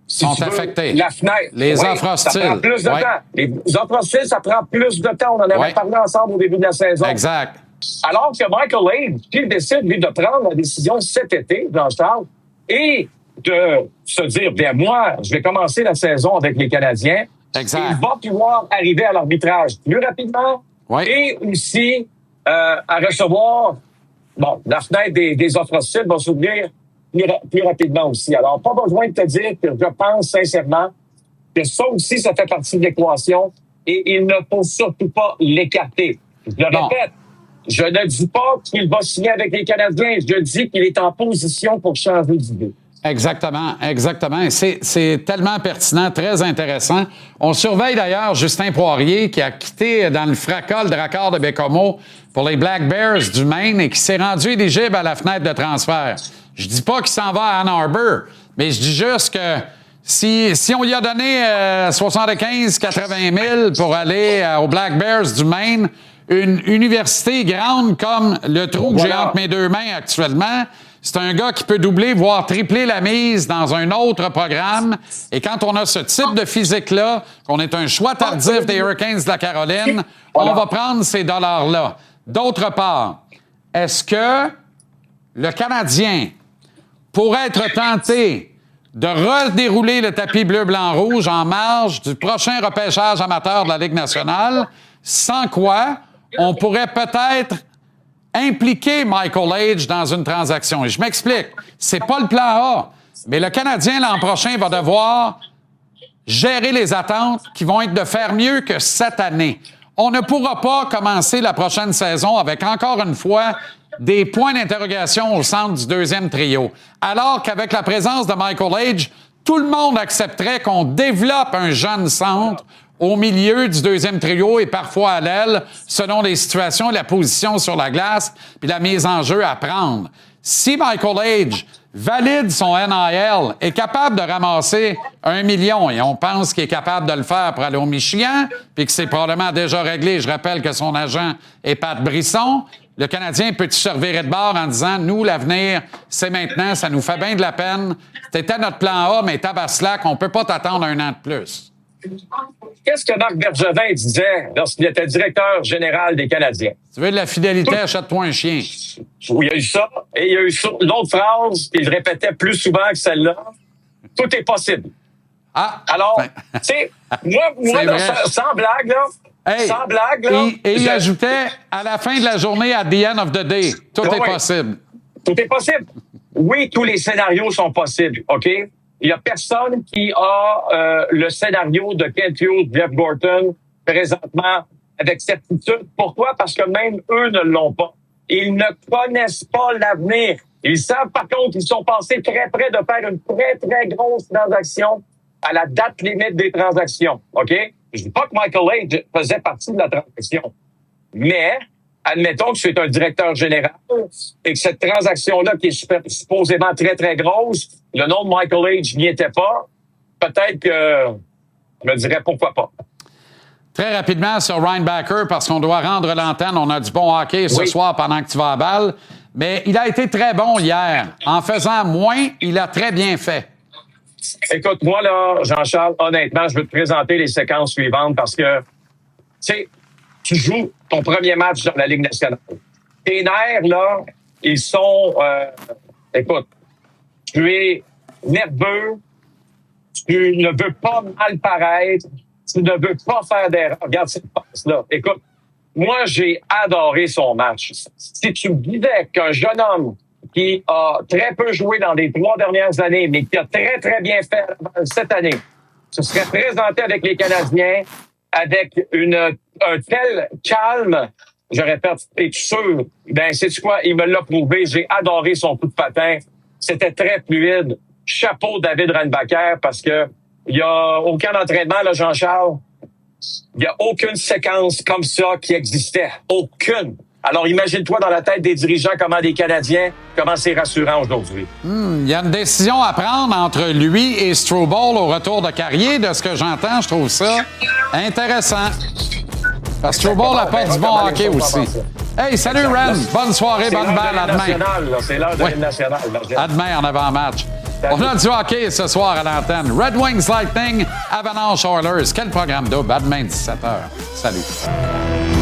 sont affectés.
La fenêtre.
Les offres hostiles.
Ça prend plus de temps. Les offres hostiles, ça prend plus de temps. On en avait parlé ensemble au début de la saison.
Exact.
Alors que Michael Hayes, il décide, lui, de prendre la décision cet été, Jean-Charles, et de se dire, bien, moi, je vais commencer la saison avec les Canadiens.
Exact.
Il va pouvoir arriver à l'arbitrage plus rapidement et aussi à recevoir, la fenêtre des offres hostiles va s'ouvrir plus rapidement aussi. Alors, pas besoin de te dire que je pense sincèrement que ça aussi, ça fait partie de l'équation et il ne faut surtout pas l'écarter. Je le répète, je ne dis pas qu'il va signer avec les Canadiens, je dis qu'il est en position pour changer d'idée.
Exactement, exactement. Et c'est tellement pertinent, très intéressant. On surveille d'ailleurs Justin Poirier qui a quitté dans le fracas le Drakkar de Bécomo pour les Black Bears du Maine et qui s'est rendu éligible à la fenêtre de transfert. Je dis pas qu'il s'en va à Ann Arbor, mais je dis juste que si on lui a donné 75-80 000 pour aller aux Black Bears du Maine, une université grande comme le trou que j'ai entre mes deux mains actuellement, c'est un gars qui peut doubler, voire tripler la mise dans un autre programme. Et quand on a ce type de physique-là, qu'on est un choix tardif des Hurricanes de la Caroline, on va prendre ces dollars-là. D'autre part, est-ce que le Canadien pourrait être tenté de redérouler le tapis bleu-blanc-rouge en marge du prochain repêchage amateur de la Ligue nationale, sans quoi on pourrait peut-être impliquer Michael Hayes dans une transaction? Et je m'explique, c'est pas le plan A, mais le Canadien l'an prochain va devoir gérer les attentes qui vont être de faire mieux que cette année. On ne pourra pas commencer la prochaine saison avec, encore une fois, des points d'interrogation au centre du deuxième trio. Alors qu'avec la présence de Michael Hayes, tout le monde accepterait qu'on développe un jeune centre au milieu du deuxième trio et parfois à l'aile, selon les situations et la position sur la glace, puis la mise en jeu à prendre. Si Michael Hayes valide son NIL, est capable de ramasser 1 million, et on pense qu'il est capable de le faire pour aller au Michigan, puis que c'est probablement déjà réglé. Je rappelle que son agent est Pat Brisson. Le Canadien peut-tu se revirer de bord en disant, nous, l'avenir, c'est maintenant, ça nous fait bien de la peine. C'était notre plan A, mais tabaslac, on peut pas t'attendre 1 an de plus.
Qu'est-ce que Marc Bergevin disait lorsqu'il était directeur général des Canadiens?
Tu veux de la fidélité, achète-toi un chien.
Oui, il y a eu ça. Et il y a eu l'autre phrase qu'il répétait plus souvent que celle-là. Tout est possible.
Ah!
Alors, tu sais, moi là, sans blague, là, sans blague, là...
Et il ajoutait, à la fin de la journée, at the end of the day, tout est possible.
Tout est possible. Oui, tous les scénarios sont possibles, OK? Il y a personne qui a le scénario de Kent Hughes, Jeff Gorton, présentement, avec certitude. Pourquoi? Parce que même eux ne l'ont pas. Ils ne connaissent pas l'avenir. Ils savent, par contre, qu'ils sont passés très près de faire une très, très grosse transaction à la date limite des transactions, OK? Je dis pas que Michael Hayes faisait partie de la transaction. Mais, admettons que c'est un directeur général et que cette transaction-là, qui est supposément très, très grosse, le nom de Michael Hayes n'y était pas, peut-être que je me dirais pourquoi pas.
Très rapidement sur Ryan Backer, parce qu'on doit rendre l'antenne. On a du bon hockey ce soir pendant que tu vas à balle. Mais il a été très bon hier. En faisant moins, il a très bien fait.
Écoute, moi, là, Jean-Charles, honnêtement, je veux te présenter les séquences suivantes parce que, tu sais, tu joues ton premier match dans la Ligue nationale. Tes nerfs, là, ils sont... écoute, tu es nerveux, tu ne veux pas mal paraître, tu ne veux pas faire d'erreur. Regarde cette passe-là. Écoute, moi, j'ai adoré son match. Si tu me disais qu'un jeune homme qui a très peu joué dans les 3 dernières années, mais qui a très, très bien fait cette année, se serait présenté avec les Canadiens avec un tel calme, je répète, es-tu sûr? Ben, sais-tu quoi? Il me l'a prouvé. J'ai adoré son coup de patin. C'était très fluide. Chapeau David Reinbacher, parce que il y a aucun entraînement, là, Jean-Charles. Il n'y a aucune séquence comme ça qui existait. Aucune. Alors, imagine-toi dans la tête des dirigeants comment les Canadiens, comment c'est rassurant aujourd'hui.
Il y a une décision à prendre entre lui et Struble au retour de Carrier. De ce que j'entends, je trouve ça intéressant. Parce que Struble n'a pas du bon hockey aussi. Hey, salut Ren! Bonne soirée, bonne balle, à demain.
C'est l'heure de l'hymne national.
À demain en avant-match. On a du hockey ce soir à l'antenne. Red Wings Lightning, Avalanche Oilers. Quel programme double? À demain, 17h. Salut.